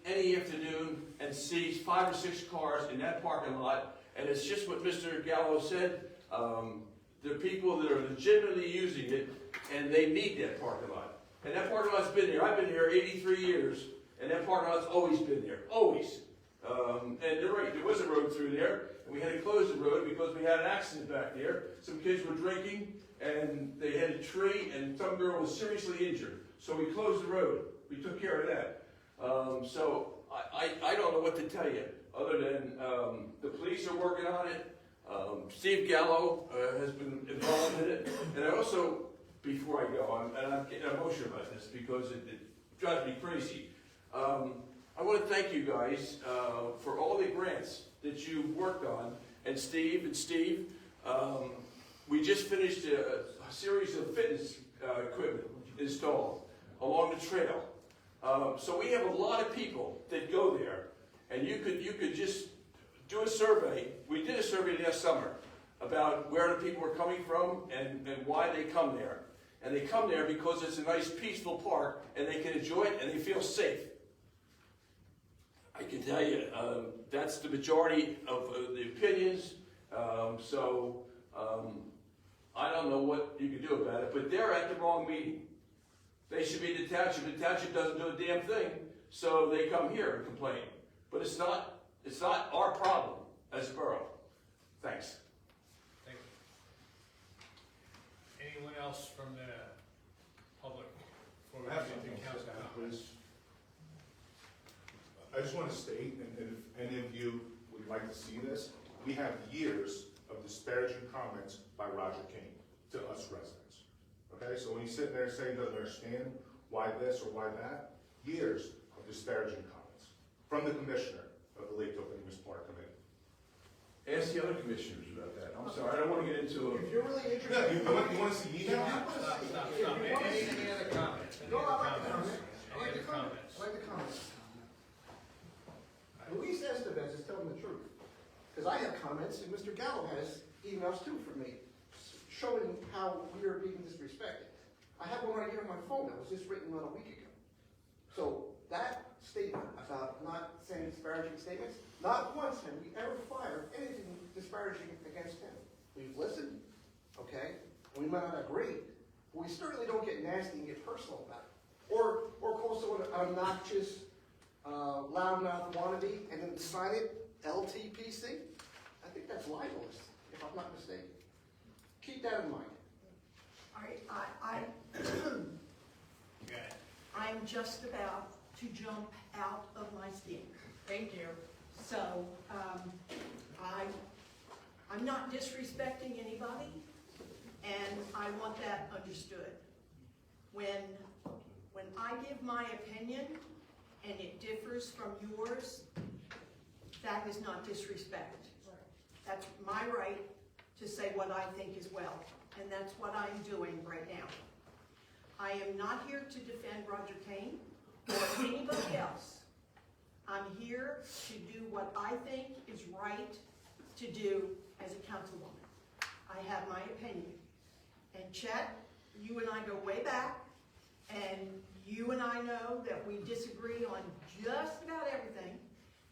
any afternoon, and see 5 or 6 cars in that parking lot. And it's just what Mr. Gallo said. There are people that are legitimately using it, and they need that parking lot. And that parking lot's been there. I've been here 83 years, and that parking lot's always been there, always. And they're right, there was a road through there, and we had to close the road because we had an accident back there. Some kids were drinking, and they hit a tree, and some girl was seriously injured. So we closed the road. We took care of that. So I don't know what to tell you, other than the police are working on it. Steve Gallo has been involved in it. And I also, before I go, and I'm getting emotional about this because it drives me crazy. I want to thank you guys for all the grants that you've worked on. And Steve, we just finished a series of fitness equipment installed along the trail. So we have a lot of people that go there, and you could just do a survey. We did a survey last summer about where the people were coming from and why they come there. And they come there because it's a nice peaceful park and they can enjoy it and they feel safe. I can tell you, that's the majority of the opinions. I don't know what you can do about it, but they're at the wrong meeting. They should be the township. The township doesn't do a damn thing, so they come here and complain. But it's not our problem as a borough. Thanks. Thank you. Anyone else from the public? Before we I have get to something to council say, comments? please. I just want to state, and if any of you would like to see this, we have years of disparaging comments by Roger King to us residents. Okay, so when he's sitting there saying he doesn't understand why this or why that, years of disparaging comments from the commissioner of the Lake Tappan Park Committee. Ask the other commissioners about that. I'm sorry, I don't want to get into If you're really interested. Yeah, you want to see email? Stop. Any other comments? No, I like the comment. I like Any the other comment. comments? I like the comment. Luis Estevez is telling the truth. Because I have comments, and Mr. Gallo has emails too from me, showing how we are being disrespected. I have one right here on my phone that was just written about a week ago. So that statement about not saying disparaging statements, not once have we ever fired anything disparaging against him. We've listened, okay, and we might not agree, but we certainly don't get nasty and get personal about it. Or call someone an obnoxious, loudmouth wannabe, and then sign it LTPC. I think that's libelous, if I'm not mistaken. Keep that in mind. I'm just about to jump out of my skin. Thank you. So, I'm not disrespecting anybody, and I want that understood. When I give my opinion, and it differs from yours, that is not disrespect. That's my right to say what I think as well, and that's what I'm doing right now. I am not here to defend Roger Kane or anybody else. I'm here to do what I think is right to do as a councilwoman. I have my opinion. And Chet, you and I go way back, and you and I know that we disagree on just about everything.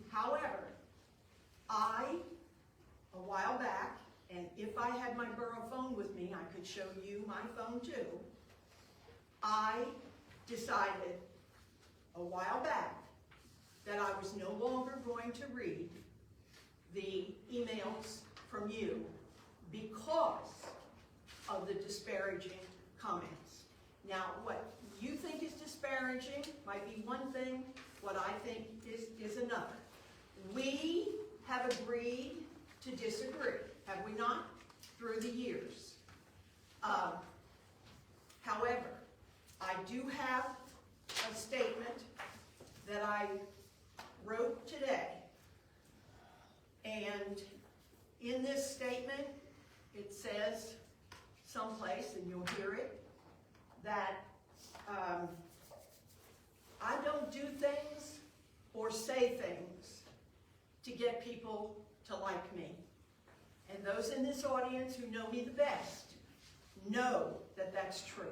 However, a while back, and if I had my borough phone with me, I could show you my phone too, I decided a while back that I was no longer going to read the emails from you because of the disparaging comments. Now, what you think is disparaging might be one thing, what I think is another. We have agreed to disagree, have we not? Through the years. However, I do have a statement that I wrote today. And in this statement, it says someplace, and you'll hear it, that I don't do things or say things to get people to like me. And those in this audience who know me the best know that that's true.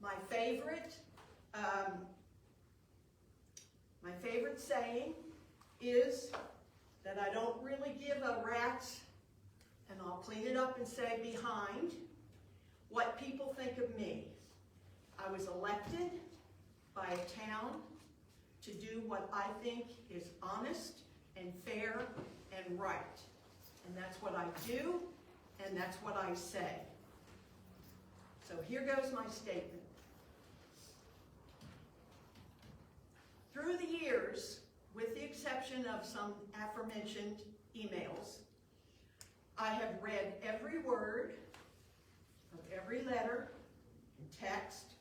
My favorite saying is that I don't really give a rat's, and I'll clean it up and say behind, what people think of me. I was elected by a town to do what I think is honest and fair and right. And that's what I do, and that's what I say. So here goes my statement. Through the years, with the exception of some aforementioned emails, I have read every word of every letter and text,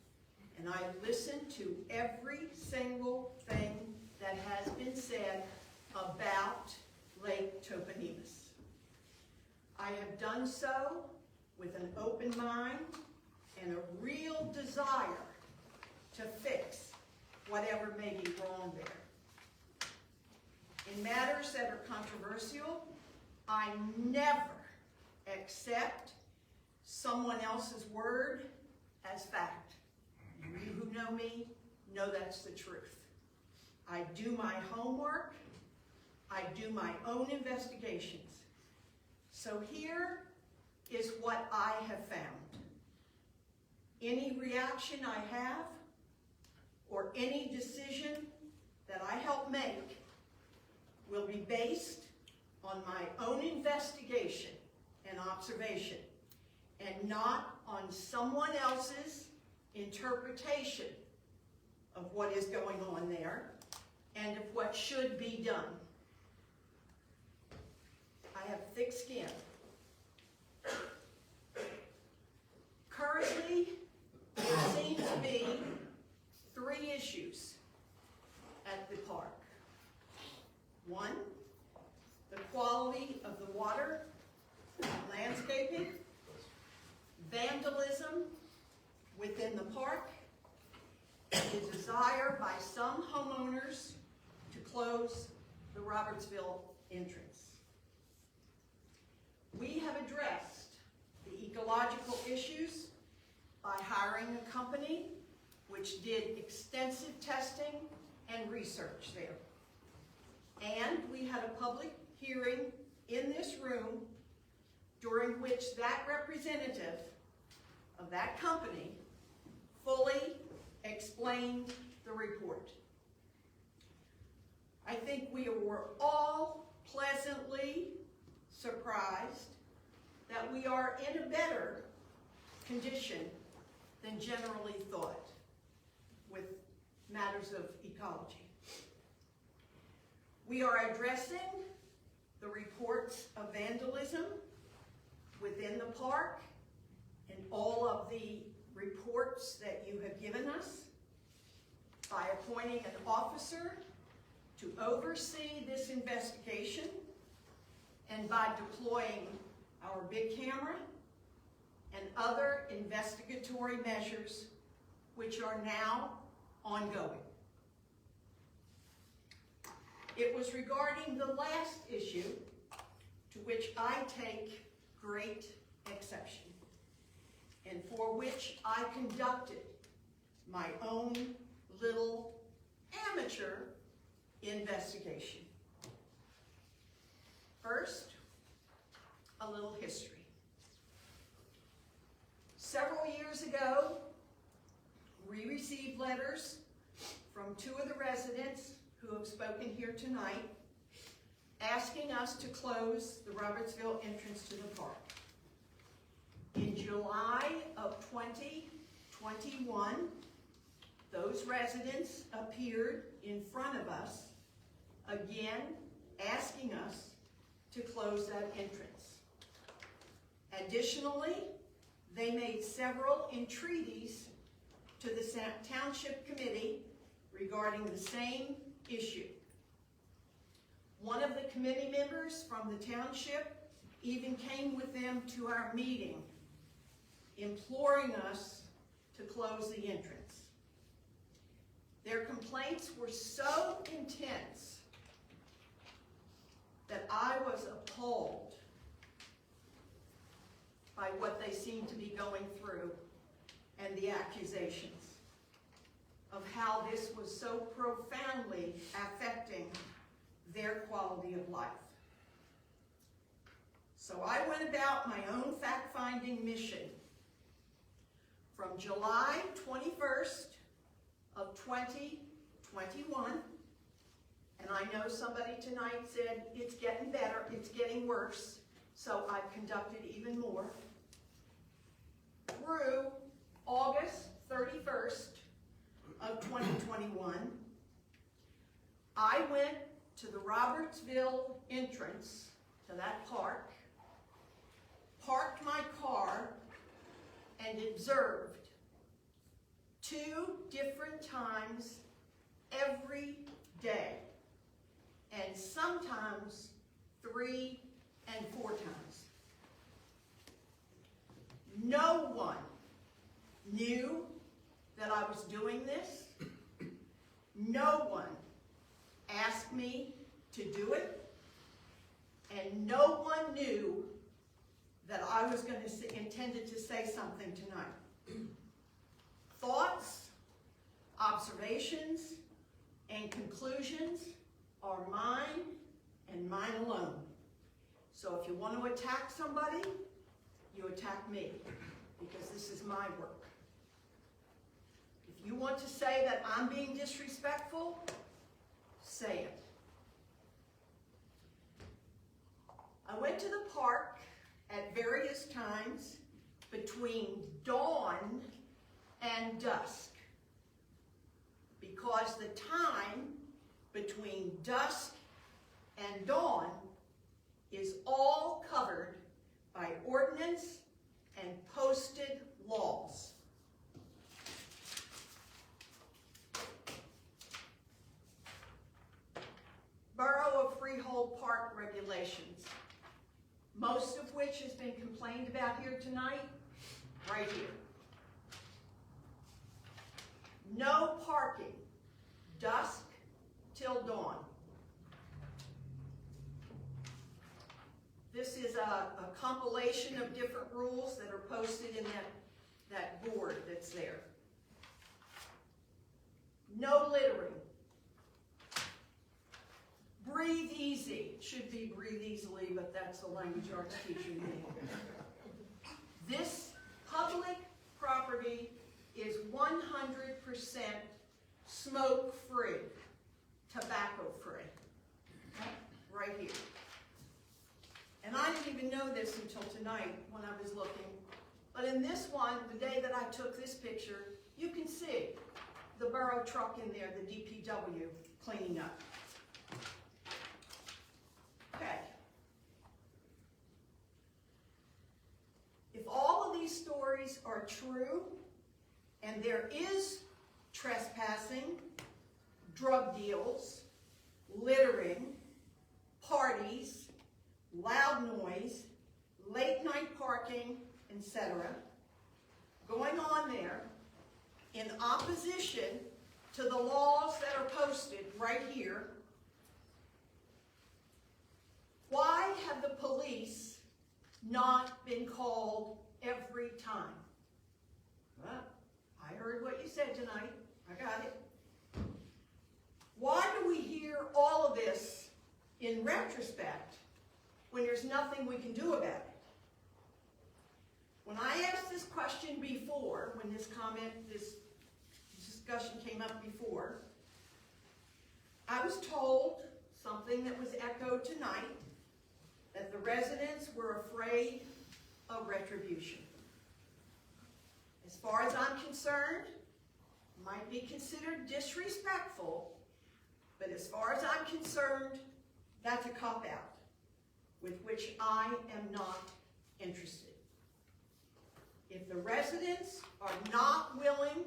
and I listened to every single thing that has been said about Lake Topanemus. I have done so with an open mind and a real desire to fix whatever may be wrong there. In matters that are controversial, I never accept someone else's word as fact. You who know me know that's the truth. I do my homework. I do my own investigations. So here is what I have found. Any reaction I have or any decision that I help make will be based on my own investigation and observation, and not on someone else's interpretation of what is going on there and of what should be done. I have thick skin. Currently, there seem to be 3 issues at the park. 1, the quality of the water and landscaping, vandalism within the park, and the desire by some homeowners to close the Robertsville entrance. We have addressed the ecological issues by hiring a company which did extensive testing and research there. And we had a public hearing in this room during which that representative of that company fully explained the report. I think we were all pleasantly surprised that we are in a better condition than generally thought with matters of ecology. We are addressing the reports of vandalism within the park and all of the reports that you have given us by appointing an officer to oversee this investigation and by deploying our big camera and other investigatory measures which are now ongoing. It was regarding the last issue to which I take great exception, and for which I conducted my own little amateur investigation. First, a little history. Several years ago, we received letters from two of the residents who have spoken here tonight asking us to close the Robertsville entrance to the park. In July of 2021, those residents appeared in front of us, again asking us to close that entrance. Additionally, they made several entreaties to the Township Committee regarding the same issue. One of the committee members from the township even came with them to our meeting, imploring us to close the entrance. Their complaints were so intense that I was appalled by what they seemed to be going through and the accusations of how this was so profoundly affecting their quality of life. So I went about my own fact-finding mission from July 21st of 2021, and I know somebody tonight said it's getting better, it's getting worse, so I've conducted even more, through August 31st of 2021, I went to the Robertsville entrance to that park, parked my car, and observed 2 different times every day, and sometimes 3 and 4 times. No one knew that I was doing this. No one asked me to do it, and no one knew that I was intended to say something tonight. Thoughts, observations, and conclusions are mine and mine alone. So if you want to attack somebody, you attack me, because this is my work. If you want to say that I'm being disrespectful, say it. I went to the park at various times between dawn and dusk, because the time between dusk and dawn is all covered by ordinance and posted laws. Borough of Freehold Park regulations, most of which has been complained about here tonight, right here. No parking, dusk till dawn. This is a compilation of different rules that are posted in that board that's there. No littering. Breathe easy. It should be breathe easily, but that's the language arts teacher name. This public property is 100% smoke-free, tobacco-free, right here. And I didn't even know this until tonight when I was looking. But in this one, the day that I took this picture, you can see the borough truck in there, the DPW, cleaning up. Okay. If all of these stories are true, and there is trespassing, drug deals, littering, parties, loud noise, late night parking, etc., going on there in opposition to the laws that are posted right here, why have the police not been called every time? Well, I heard what you said tonight. I got it. Why do we hear all of this in retrospect when there's nothing we can do about it? When I asked this question before, when this discussion came up before, I was told something that was echoed tonight, that the residents were afraid of retribution. As far as I'm concerned, it might be considered disrespectful, but as far as I'm concerned, that's a cop-out with which I am not interested. If the residents are not willing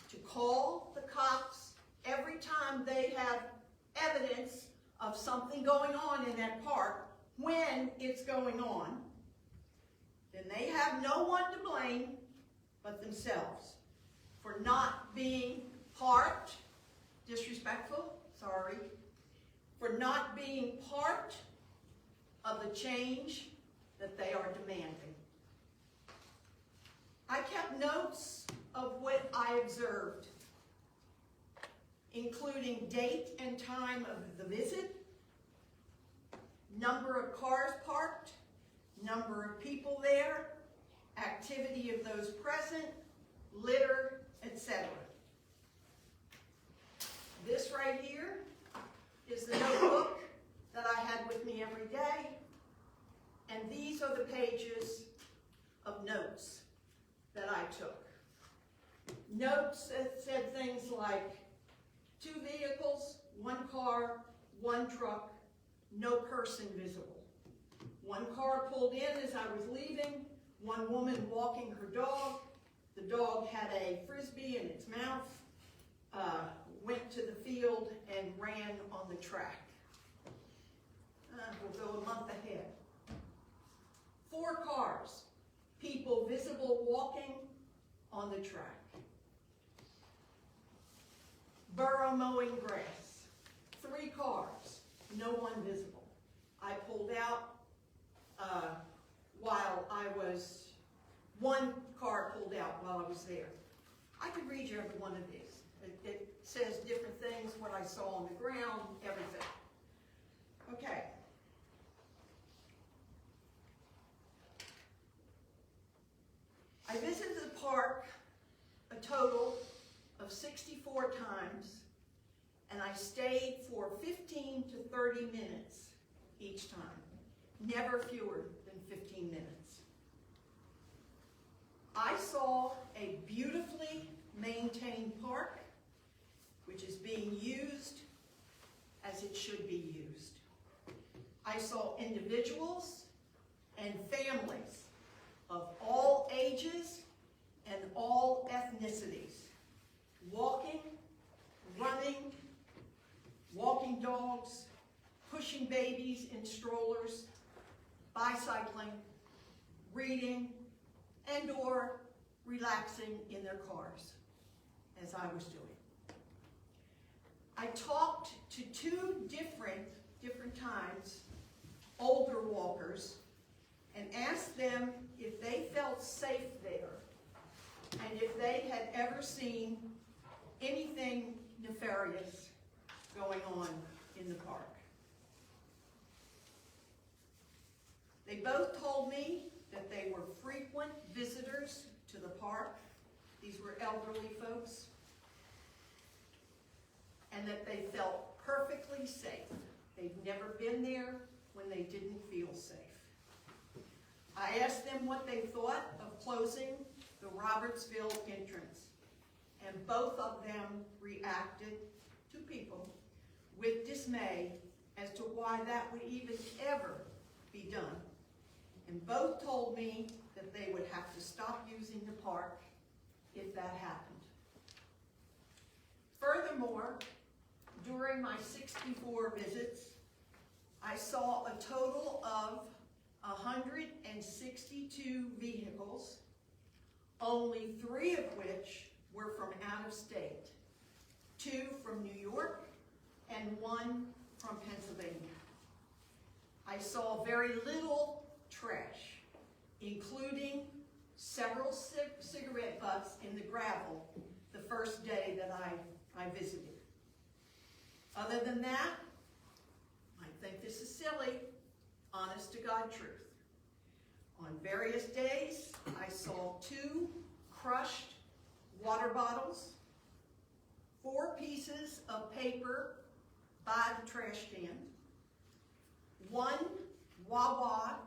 to call the cops every time they have evidence of something going on in that park when it's going on, then they have no one to blame but themselves for not being part, disrespectful, sorry, for not being part of the change that they are demanding. I kept notes of what I observed, including date and time of the visit, number of cars parked, number of people there, activity of those present, litter, etc. This right here is the notebook that I had with me every day, and these are the pages of notes that I took. Notes that said things like 2 vehicles, 1 car, 1 truck, no person visible. 1 car pulled in as I was leaving, 1 woman walking her dog. The dog had a Frisbee in its mouth, went to the field and ran on the track. We'll go a month ahead. 4 cars, people visible walking on the track. Borough mowing grass. 3 cars, no one visible. I pulled out while I was, 1 car pulled out while I was there. I could read you every one of these. It says different things, what I saw on the ground, everything. Okay. I visited the park a total of 64 times, and I stayed for 15 to 30 minutes each time, never fewer than 15 minutes. I saw a beautifully maintained park, which is being used as it should be used. I saw individuals and families of all ages and all ethnicities walking, running, walking dogs, pushing babies in strollers, bicycling, reading, and or relaxing in their cars, as I was doing. I talked to 2 different times, older walkers, and asked them if they felt safe there and if they had ever seen anything nefarious going on in the park. They both told me that they were frequent visitors to the park. These were elderly folks. And that they felt perfectly safe. They'd never been there when they didn't feel safe. I asked them what they thought of closing the Robertsville entrance, and both of them reacted, 2 people, with dismay as to why that would even ever be done. And both told me that they would have to stop using the park if that happened. Furthermore, during my 64 visits, I saw a total of 162 vehicles, only 3 of which were from out of state, 2 from New York and 1 from Pennsylvania. I saw very little trash, including several cigarette butts in the gravel the first day that I visited. Other than that, I think this is silly, honest to God truth. On various days, I saw 2 crushed water bottles, 4 pieces of paper by the trash can, 1 Wawa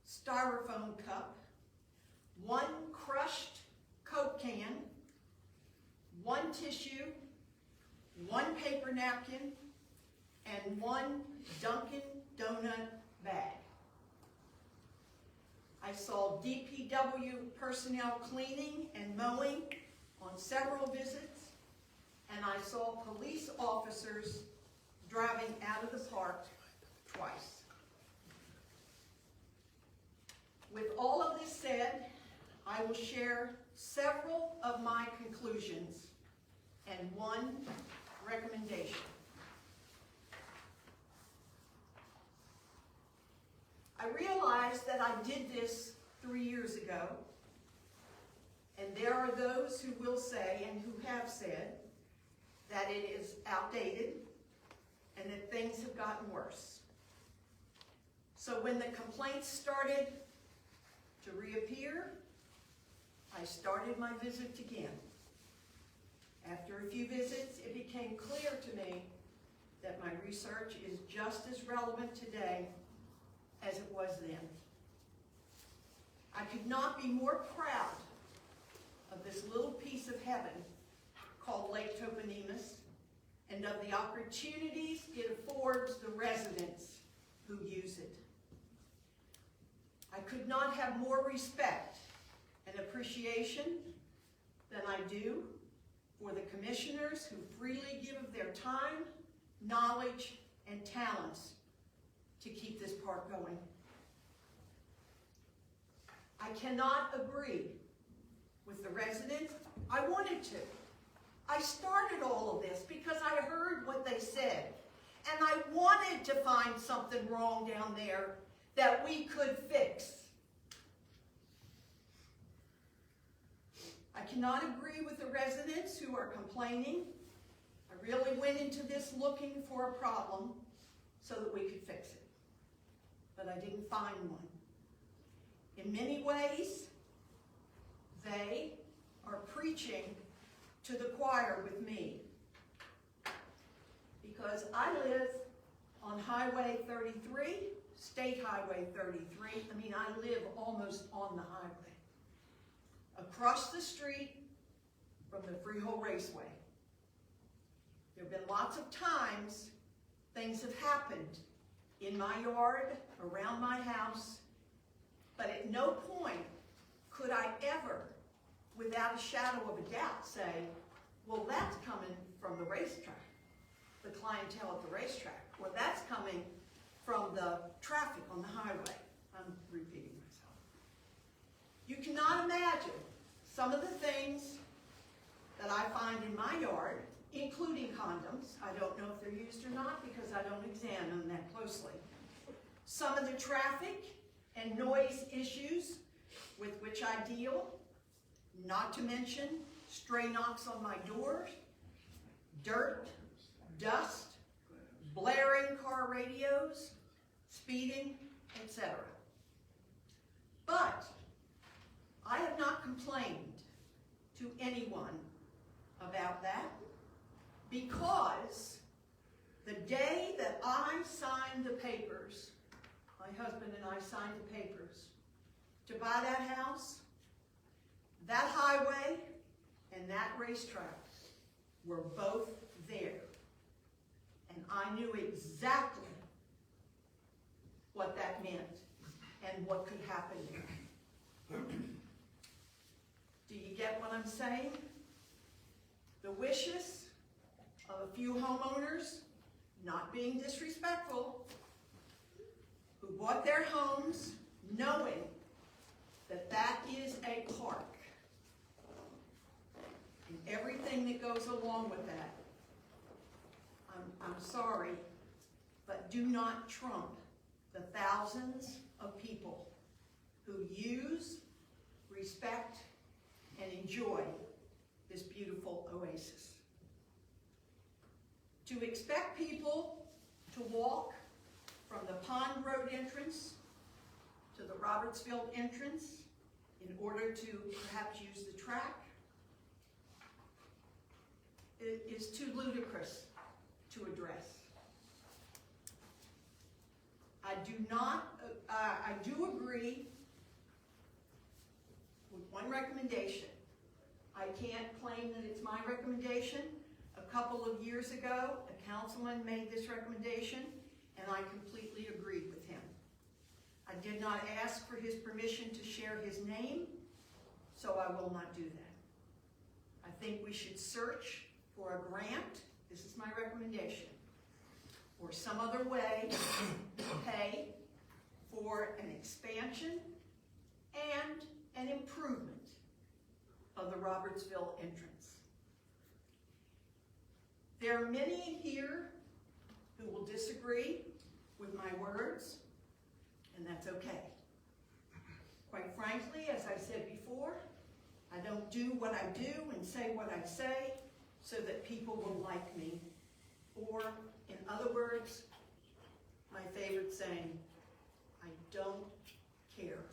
styrofoam cup, 1 crushed Coke can, 1 tissue, 1 paper napkin, and 1 Dunkin' Donut bag. I saw DPW personnel cleaning and mowing on several visits, and I saw police officers driving out of the park twice. With all of this said, I will share several of my conclusions and 1 recommendation. I realize that I did this 3 years ago, and there are those who will say and who have said that it is outdated and that things have gotten worse. So when the complaints started to reappear, I started my visit again. After a few visits, it became clear to me that my research is just as relevant today as it was then. I could not be more proud of this little piece of heaven called Lake Toponemus and of the opportunities it affords the residents who use it. I could not have more respect and appreciation than I do for the commissioners who freely give of their time, knowledge, and talents to keep this park going. I cannot agree with the residents. I wanted to. I started all of this because I heard what they said, and I wanted to find something wrong down there that we could fix. I cannot agree with the residents who are complaining. I really went into this looking for a problem so that we could fix it, but I didn't find one. In many ways, they are preaching to the choir with me, because I live on Highway 33, State Highway 33. I live almost on the highway, across the street from the Freehold Raceway. There have been lots of times things have happened in my yard, around my house, but at no point could I ever, without a shadow of a doubt, say, well, that's coming from the racetrack, the clientele at the racetrack, or that's coming from the traffic on the highway. I'm repeating myself. You cannot imagine some of the things that I find in my yard, including condoms. I don't know if they're used or not because I don't examine them that closely. Some of the traffic and noise issues with which I deal, not to mention stray knocks on my doors, dirt, dust, blaring car radios, speeding, etc. But I have not complained to anyone about that, because the day that I signed the papers, my husband and I signed the papers to buy that house, that highway and that racetrack were both there. And I knew exactly what that meant and what could happen there. Do you get what I'm saying? The wishes of a few homeowners, not being disrespectful, who bought their homes knowing that that is a park, and everything that goes along with that, I'm sorry, but do not trump the thousands of people who use, respect, and enjoy this beautiful oasis. To expect people to walk from the Pond Road entrance to the Robertsville entrance in order to perhaps use the track, it is too ludicrous to address. I do agree with one recommendation. I can't claim that it's my recommendation. A couple of years ago, a councilman made this recommendation, and I completely agreed with him. I did not ask for his permission to share his name, so I will not do that. I think we should search for a grant, this is my recommendation, or some other way to pay for an expansion and an improvement of the Robertsville entrance. There are many here who will disagree with my words, and that's okay. Quite frankly, as I said before, I don't do what I do and say what I say so that people will like me. Or, in other words, my favorite saying, I don't care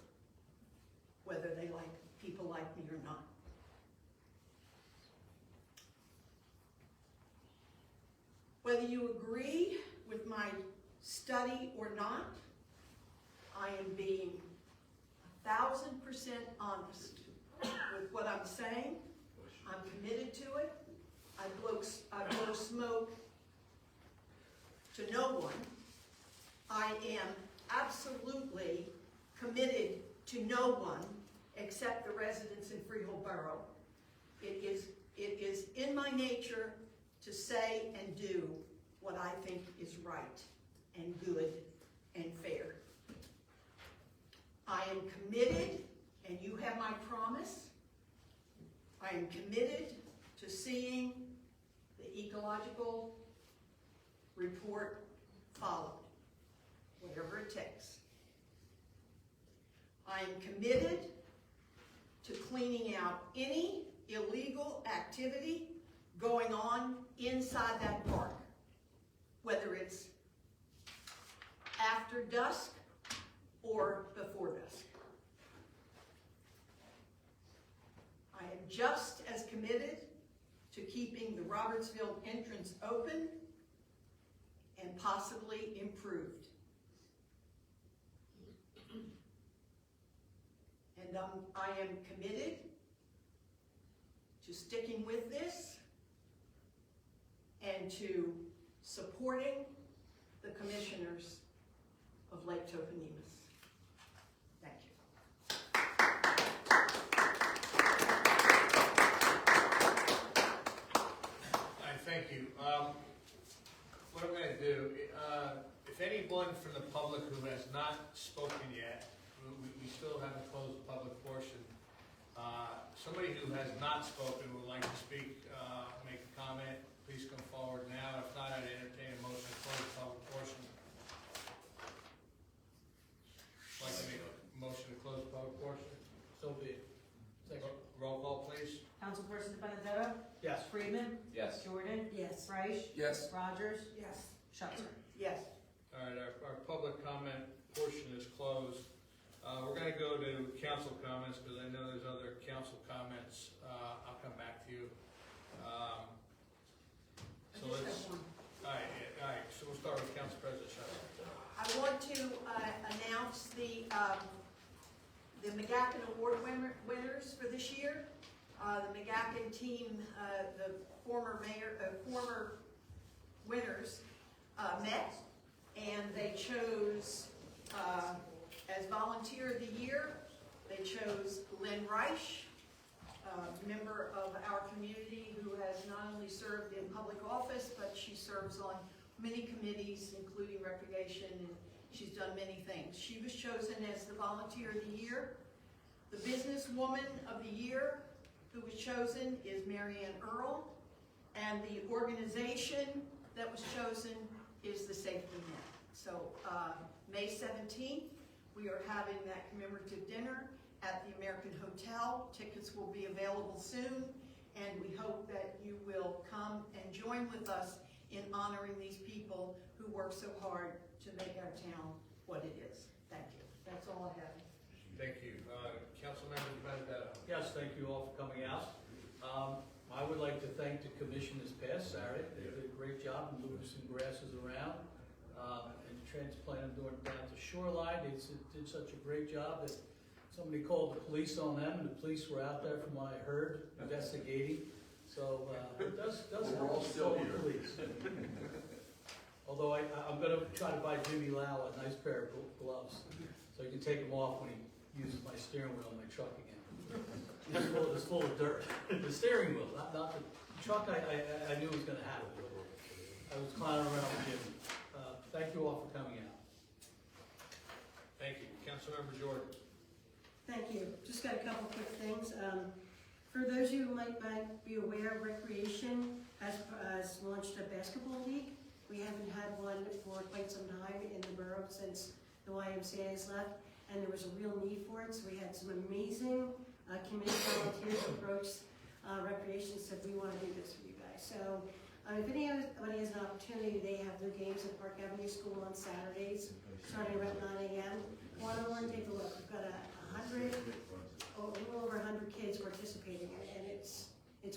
whether people like me or not. Whether you agree with my study or not, I am being 1,000% honest with what I'm saying. I'm committed to it. I blow smoke to no one. I am absolutely committed to no one except the residents in Freehold Borough. It is in my nature to say and do what I think is right and good and fair. I am committed, and you have my promise, I am committed to seeing the ecological report followed, whatever it takes. I am committed to cleaning out any illegal activity going on inside that park, whether it's after dusk or before dusk. I am just as committed to keeping the Robertsville entrance open and possibly improved. And I am committed to sticking with this and to supporting the commissioners of Lake Toponimus. Thank you. Thank you. What I'm going to do, if anyone from the public who has not spoken yet, we still haven't closed the public portion. Somebody who has not spoken would like to speak, make a comment, please come forward now. If not, I'd entertain a motion to close the public portion. I'd like to make a motion to close the public portion. So be it. Second. Roll call, please. Councilperson Benedetto? Yes. Friedman? Yes. Jordan? Yes. Reich? Yes. Rogers? Yes. Schutzer? Yes. All right, our public comment portion is closed. We're going to go to council comments because I know there's other council comments. I'll come back to you. So let's. All right. So we'll start with Council President Schutzer. I want to announce the McGacken Award winners for this year. The McGacken team, the former winners met, and they chose, as Volunteer of the Year, they chose Lynn Reich, a member of our community who has not only served in public office, but she serves on many committees, including recreation, and She's done many things. She was chosen as the Volunteer of the Year. The Businesswoman of the Year who was chosen is Marianne Earl. And the organization that was chosen is the Safety Net. So May 17th, we are having that commemorative dinner at the American Hotel. Tickets will be available soon, and we hope that you will come and join with us in honoring these people who work so hard to make our town what it is. Thank you. That's all I have. Thank you. Councilmember Benedetto. Yes, thank you all for coming out. I would like to thank the commission this past Saturday. They did a great job in moving some grasses around and transplanting them down to Shoreline. They did such a great job that somebody called the police on them, and the police were out there, from what I heard, investigating. So it does We're all still here. police. Although I'm going to try to buy Jimmy Lau a nice pair of gloves, so he can take them off when he uses my steering wheel in my truck again. It's full of dirt. The steering wheel, not the truck. I knew was going to happen. I was clowning around with Jimmy. Thank you all for coming out. Thank you. Councilmember Jordan. Thank you. Just got a couple quick things. For those of you who might be aware, Recreation has launched a basketball league. We haven't had one for quite some time in the borough since the YMCA has left, and there was a real need for it. So we had some amazing community volunteers approach Recreation, said we want to do this for you guys. So if anybody has an opportunity, they have their games at Park Avenue School on Saturdays, starting around 9 a.m. One on one, take a look. We've got a little over 100 kids participating, and it's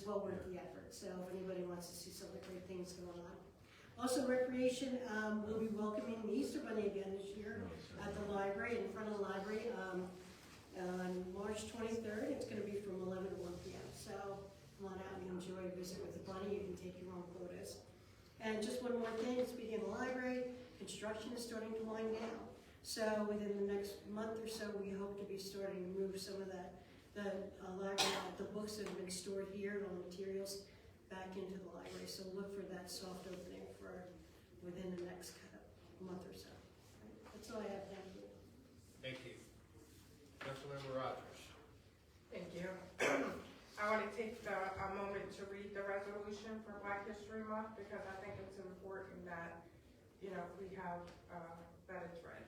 well worth the effort. So if anybody wants to see some of the great things going on. Also, Recreation will be welcoming the Easter Bunny again this year at the library, in front of the library, on March 23rd. It's going to be from 11 to 1 p.m. So come on out and enjoy a visit with the bunny. You can take your own photos. And just one more thing, speaking of the library, construction is starting to wind down. So within the next month or so, we hope to be starting to move some of the library, the books that have been stored here, all materials, back into the library. So look for that soft opening for within the next month or so. That's all I have. Thank you. Thank you. Councilmember Rogers. Thank you. I want to take a moment to read the resolution for Black History Month because I think it's important that, we have, that it's read.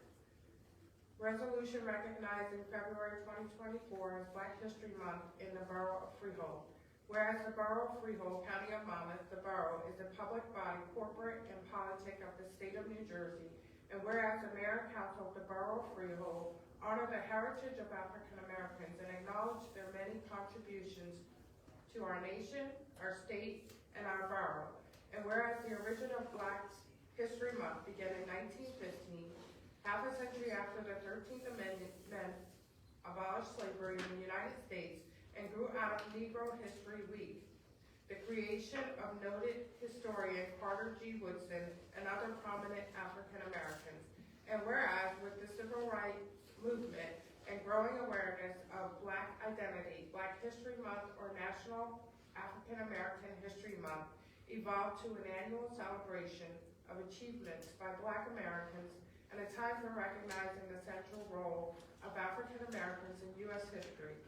Resolution recognizing February 2024 as Black History Month in the Borough of Freehold. Whereas the Borough of Freehold, County of Monmouth, the borough is a public body, corporate, and politic of the state of New Jersey, and whereas the Mayor and Council of the Borough of Freehold honor the heritage of African Americans and acknowledge their many contributions to our nation, our state, and our borough, and whereas the origin of Black History Month began in 1915, half a century after the 13th Amendment abolished slavery in the United States and grew out of Negro History Week. The creation of noted historian Carter G. Woodson and other prominent African Americans. And whereas with the Civil Rights Movement and growing awareness of Black identity, Black History Month or National African American History Month evolved to an annual celebration of achievements by Black Americans and a time for recognizing the central role of African Americans in U.S. history.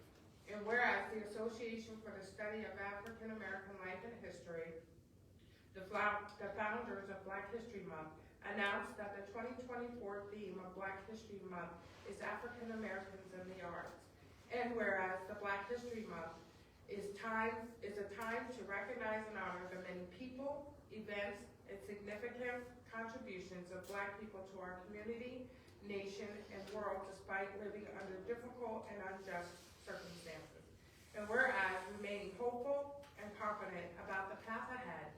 And whereas the Association for the Study of African American Life and History, the founders of Black History Month, announced that the 2024 theme of Black History Month is African Americans in the Arts. And whereas the Black History Month is a time to recognize and honor the many people, events, and significant contributions of Black people to our community, nation, and world despite living under difficult and unjust circumstances. And whereas remaining hopeful and confident about the path ahead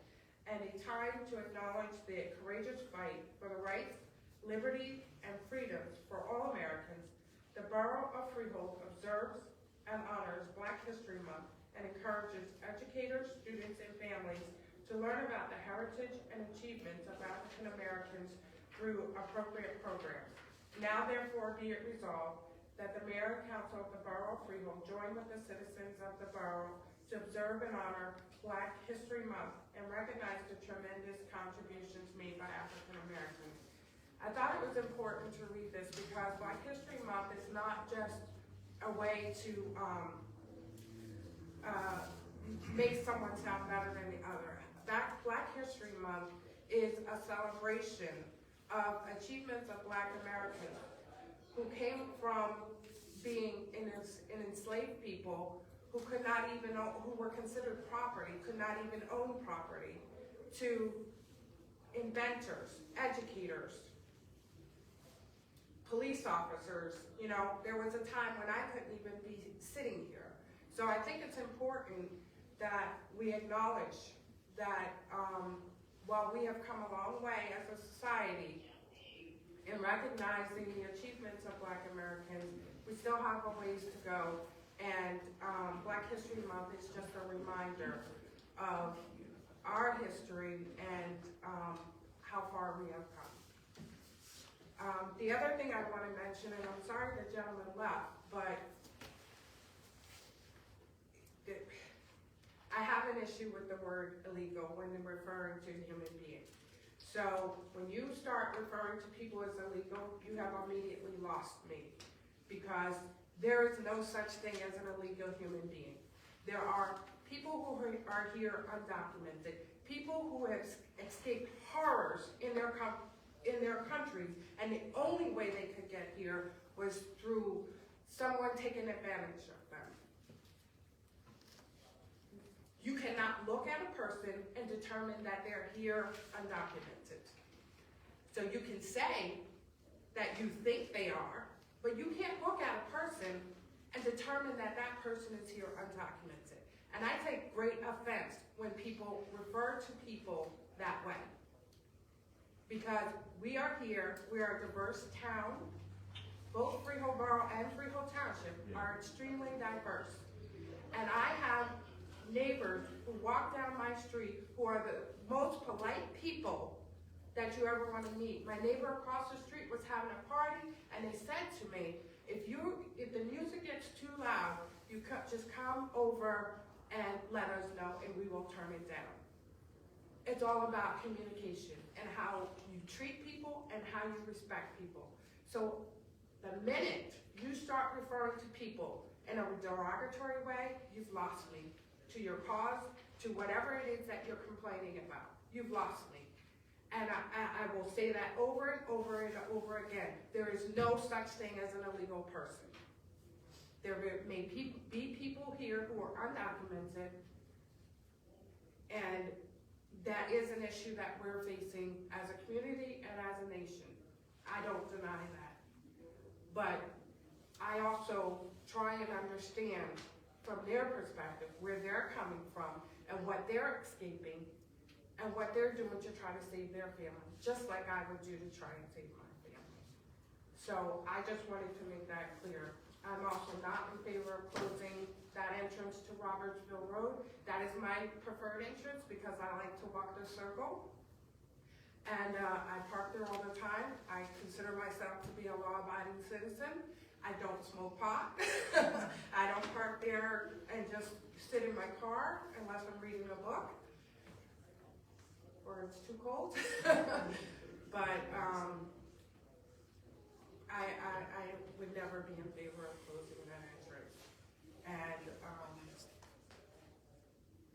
and a time to acknowledge the courageous fight for the rights, liberty, and freedoms for all Americans, the Borough of Freehold observes and honors Black History Month and encourages educators, students, and families to learn about the heritage and achievements of African Americans through appropriate programs. Now therefore be it resolved that the Mayor and Council of the Borough of Freehold join with the citizens of the borough to observe and honor Black History Month and recognize the tremendous contributions made by African Americans. I thought it was important to read this because Black History Month is not just a way to make someone sound better than the other. Black History Month is a celebration of achievements of Black Americans who came from being an enslaved people who could not even own, who were considered property, could not even own property, to inventors, educators, police officers. You know, there was a time when I couldn't even be sitting here. So I think it's important that we acknowledge that while we have come a long way as a society in recognizing the achievements of Black Americans, we still have a ways to go. And Black History Month is just a reminder of our history and how far we have come. The other thing I want to mention, and I'm sorry the gentleman left, but I have an issue with the word illegal when referring to human beings. So when you start referring to people as illegal, you have immediately lost me, because there is no such thing as an illegal human being. There are people who are here undocumented, people who have escaped horrors in their countries, and the only way they could get here was through someone taking advantage of them. You cannot look at a person and determine that they're here undocumented. So you can say that you think they are, but you can't look at a person and determine that that person is here undocumented. And I take great offense when people refer to people that way. Because we are here, we are a diverse town. Both Freehold Borough and Freehold Township are extremely diverse. And I have neighbors who walk down my street who are the most polite people that you ever want to meet. My neighbor across the street was having a party, and they said to me, if the music gets too loud, you just come over and let us know, and we will turn it down. It's all about communication and how you treat people and how you respect people. So the minute you start referring to people in a derogatory way, you've lost me to your cause, to whatever it is that you're complaining about. You've lost me. And I will say that over and over and over again. There is no such thing as an illegal person. There may be people here who are undocumented, and that is an issue that we're facing as a community and as a nation. I don't deny that. But I also try and understand from their perspective where they're coming from and what they're escaping and what they're doing to try to save their family, just like I would do to try and save my family. So I just wanted to make that clear. I'm also not in favor of closing that entrance to Robertsville Road. That is my preferred entrance because I like to walk the circle. And I park there all the time. I consider myself to be a law-abiding citizen. I don't smoke pot. I don't park there and just sit in my car unless I'm reading a book or it's too cold. But I would never be in favor of closing that entrance. And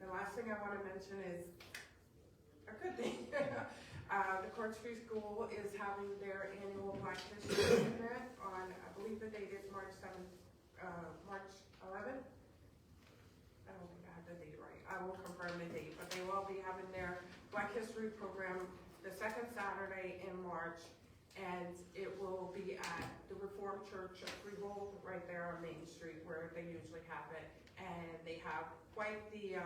the last thing I want to mention is a good thing. The Court Street School is having their annual Black History event on, I believe the date is March 11th. I don't think I have the date right. I will confirm the date, but they will be having their Black History program the second Saturday in March, and it will be at the Reformed Church of Freehold, right there on Main Street where they usually have it. And they have quite the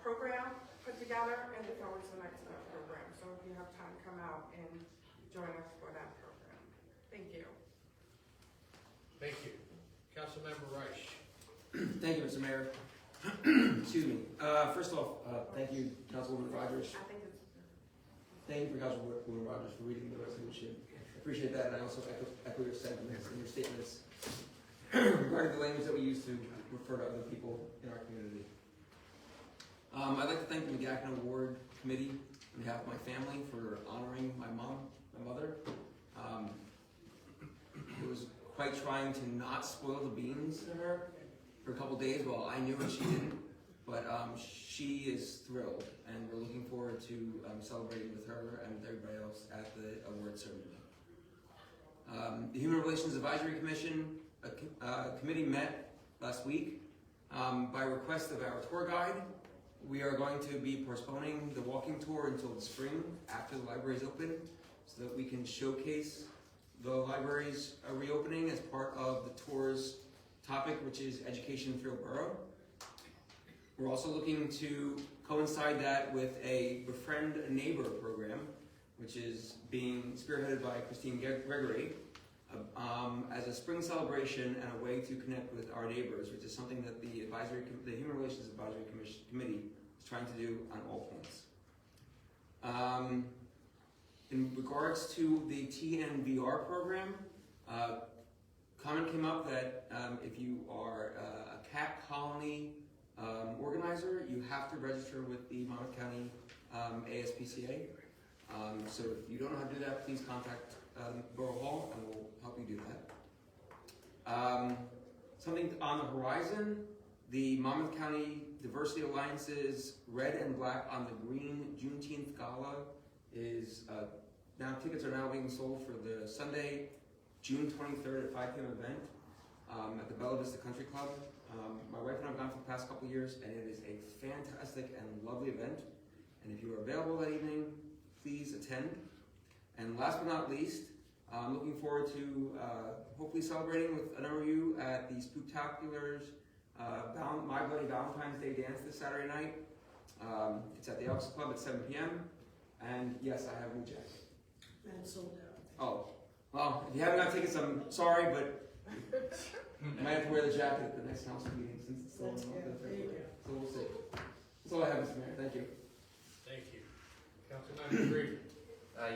program put together, and it's always an excellent program. So if you have time, come out and join us for that program. Thank you. Thank you. Councilmember Reich. Thank you, Mr. Mayor. Excuse me. First off, thank you, Councilwoman Rogers. I think it's Thank you, Councilwoman Rogers, for reading the resolution. I appreciate that, and I also echo your sentiments and your statements regarding the language that we use to refer to other people in our community. I'd like to thank the McGackno Ward Committee on behalf of my family for honoring my mother. It was quite trying to not spoil the beans to her for a couple days while I knew and she didn't. But she is thrilled, and we're looking forward to celebrating with her and with everybody else at the award ceremony. The Human Relations Advisory Commission committee met last week. By request of our tour guide, we are going to be postponing the walking tour until the spring after the library is open, so that we can showcase the library's reopening as part of the tour's topic, which is education in Friel Borough. We're also looking to coincide that with a Befriend a Neighbor program, which is being spearheaded by Christine Gregory, as a spring celebration and a way to connect with our neighbors, which is something that the Human Relations Advisory Committee is trying to do on all points. In regards to the TNVR program, comment came up that if you are a cat colony organizer, you have to register with the Monmouth County ASPCA. So if you don't know how to do that, please contact Borough Hall and we'll help you do that. Something on the horizon, the Monmouth County Diversity Alliance's Red and Black on the Green Juneteenth Gala is tickets are now being sold for the Sunday, June 23rd at 5 p.m. event at the Bella Vista Country Club. My wife and I have gone for the past couple years, and it is a fantastic and lovely event. And if you are available that evening, please attend. And last but not least, I'm looking forward to hopefully celebrating with a number of you at the Spooktacular's My Bloody Valentine's Day dance this Saturday night. It's at the Elks Club at 7 p.m. And yes, I have a new jacket. And it's sold out. Oh, well, if you haven't got tickets, I'm sorry, but I might have to wear the jacket at the next council meeting since it's still in the month of February. So we'll see. That's all I have, Mr. Mayor. Thank you. Thank you. Councilmember Green.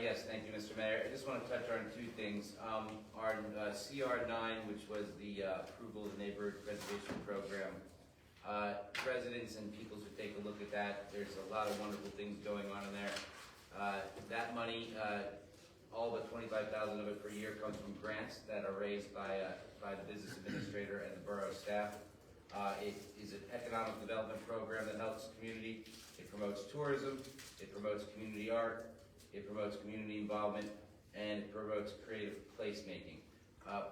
Yes, thank you, Mr. Mayor. I just want to touch on two things. Our CR9, which was the approval of the neighborhood preservation program. Residents and people should take a look at that. There's a lot of wonderful things going on in there. That money, all but $25,000 of it per year comes from grants that are raised by the business administrator and the borough staff. It is an economic development program that helps the community. It promotes tourism, it promotes community art, it promotes community involvement, and it promotes creative placemaking.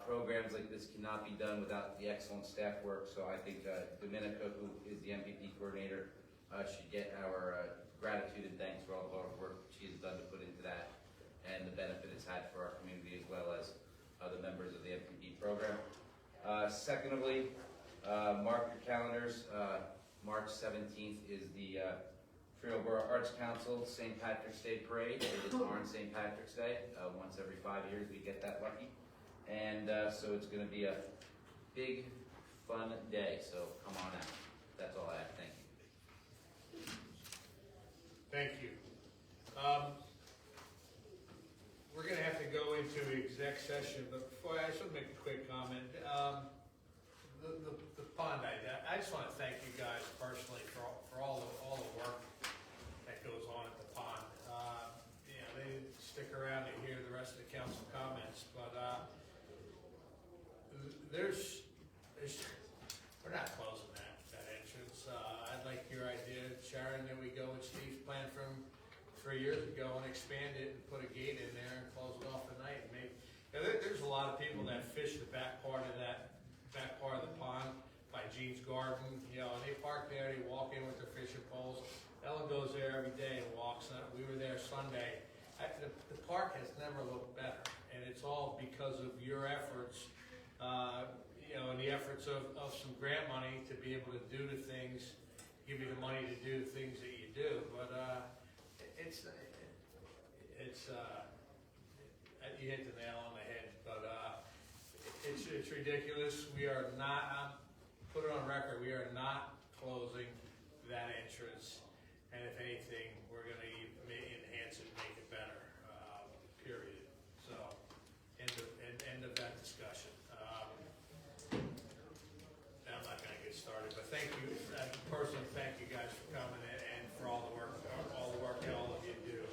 Programs like this cannot be done without the excellent staff work, so I think Dominica, who is the MPP coordinator, should get our gratitude and thanks for all the hard work she has done to put into that and the benefit it's had for our community as well as the members of the MPP program. Secondly, mark your calendars. March 17th is the Friel Borough Arts Council St. Patrick's Day Parade. It is on St. Patrick's Day. Once every 5 years we get that lucky. And so it's going to be a big, fun day. So come on out. That's all I have. Thank you. Thank you. We're going to have to go into exec session, but before I just want to make a quick comment. The pond idea, I just want to thank you guys personally for all the work that goes on at the pond. They didn't stick around to hear the rest of the council comments, but we're not closing that entrance. I like your idea, Sharon, that we go with Steve's plan from 3 years ago and expand it and put a gate in there and close it off at night. There's a lot of people that fish the back part of the pond by Jean's Garden. They park there, they walk in with their fishing poles. Ellen goes there every day and walks. We were there Sunday. The park has never looked better, and it's all because of your efforts, and the efforts of some grant money to be able to do the things, give you the money to do the things that you do. But you hit the nail on the head. But it's ridiculous. We are not. Put it on record. We are not closing that entrance, and if anything, we're going to enhance it, make it better. Period. So, end of that discussion. I'm not going to get started, but thank you. Personally, thank you guys for coming and for all the work that all of you do.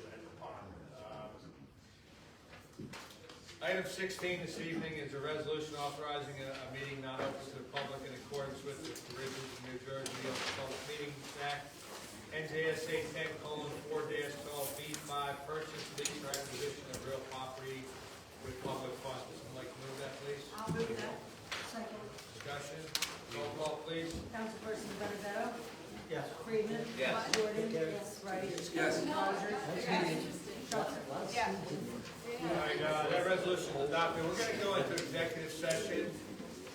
Item 16 this evening is a resolution authorizing a meeting not open to the public in accordance with the provisions of New Jersey Open Public Meetings Act, NJSA 10:4-12B5, purchase, lease, or acquisition of real property with public funds. Someone like to move that, please? I'll move that. Second. Discussion, roll call, please. Councilperson Benedetto? Yes. Friedman? Yes. Jordan? Yes. Wright? Yes. Rogers? Shelter? Yeah. All right, that resolution is adopted. We're gonna go into executive session.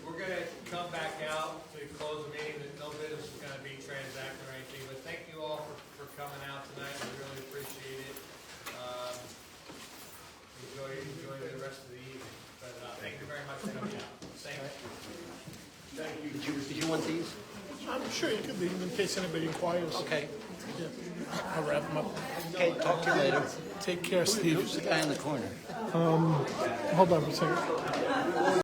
We're gonna come back out to close the meeting. No business is gonna be transacted or anything, but thank you all for coming out tonight. We really appreciate it. Enjoy the rest of the evening, but, thank you very much for coming out. Thank you. Did you want these? I'm sure you could leave them in case anybody inquires. Okay. I'll wrap them up. Okay, talk to you later. Take care, Steve. Who's the guy in the corner? Hold on a second.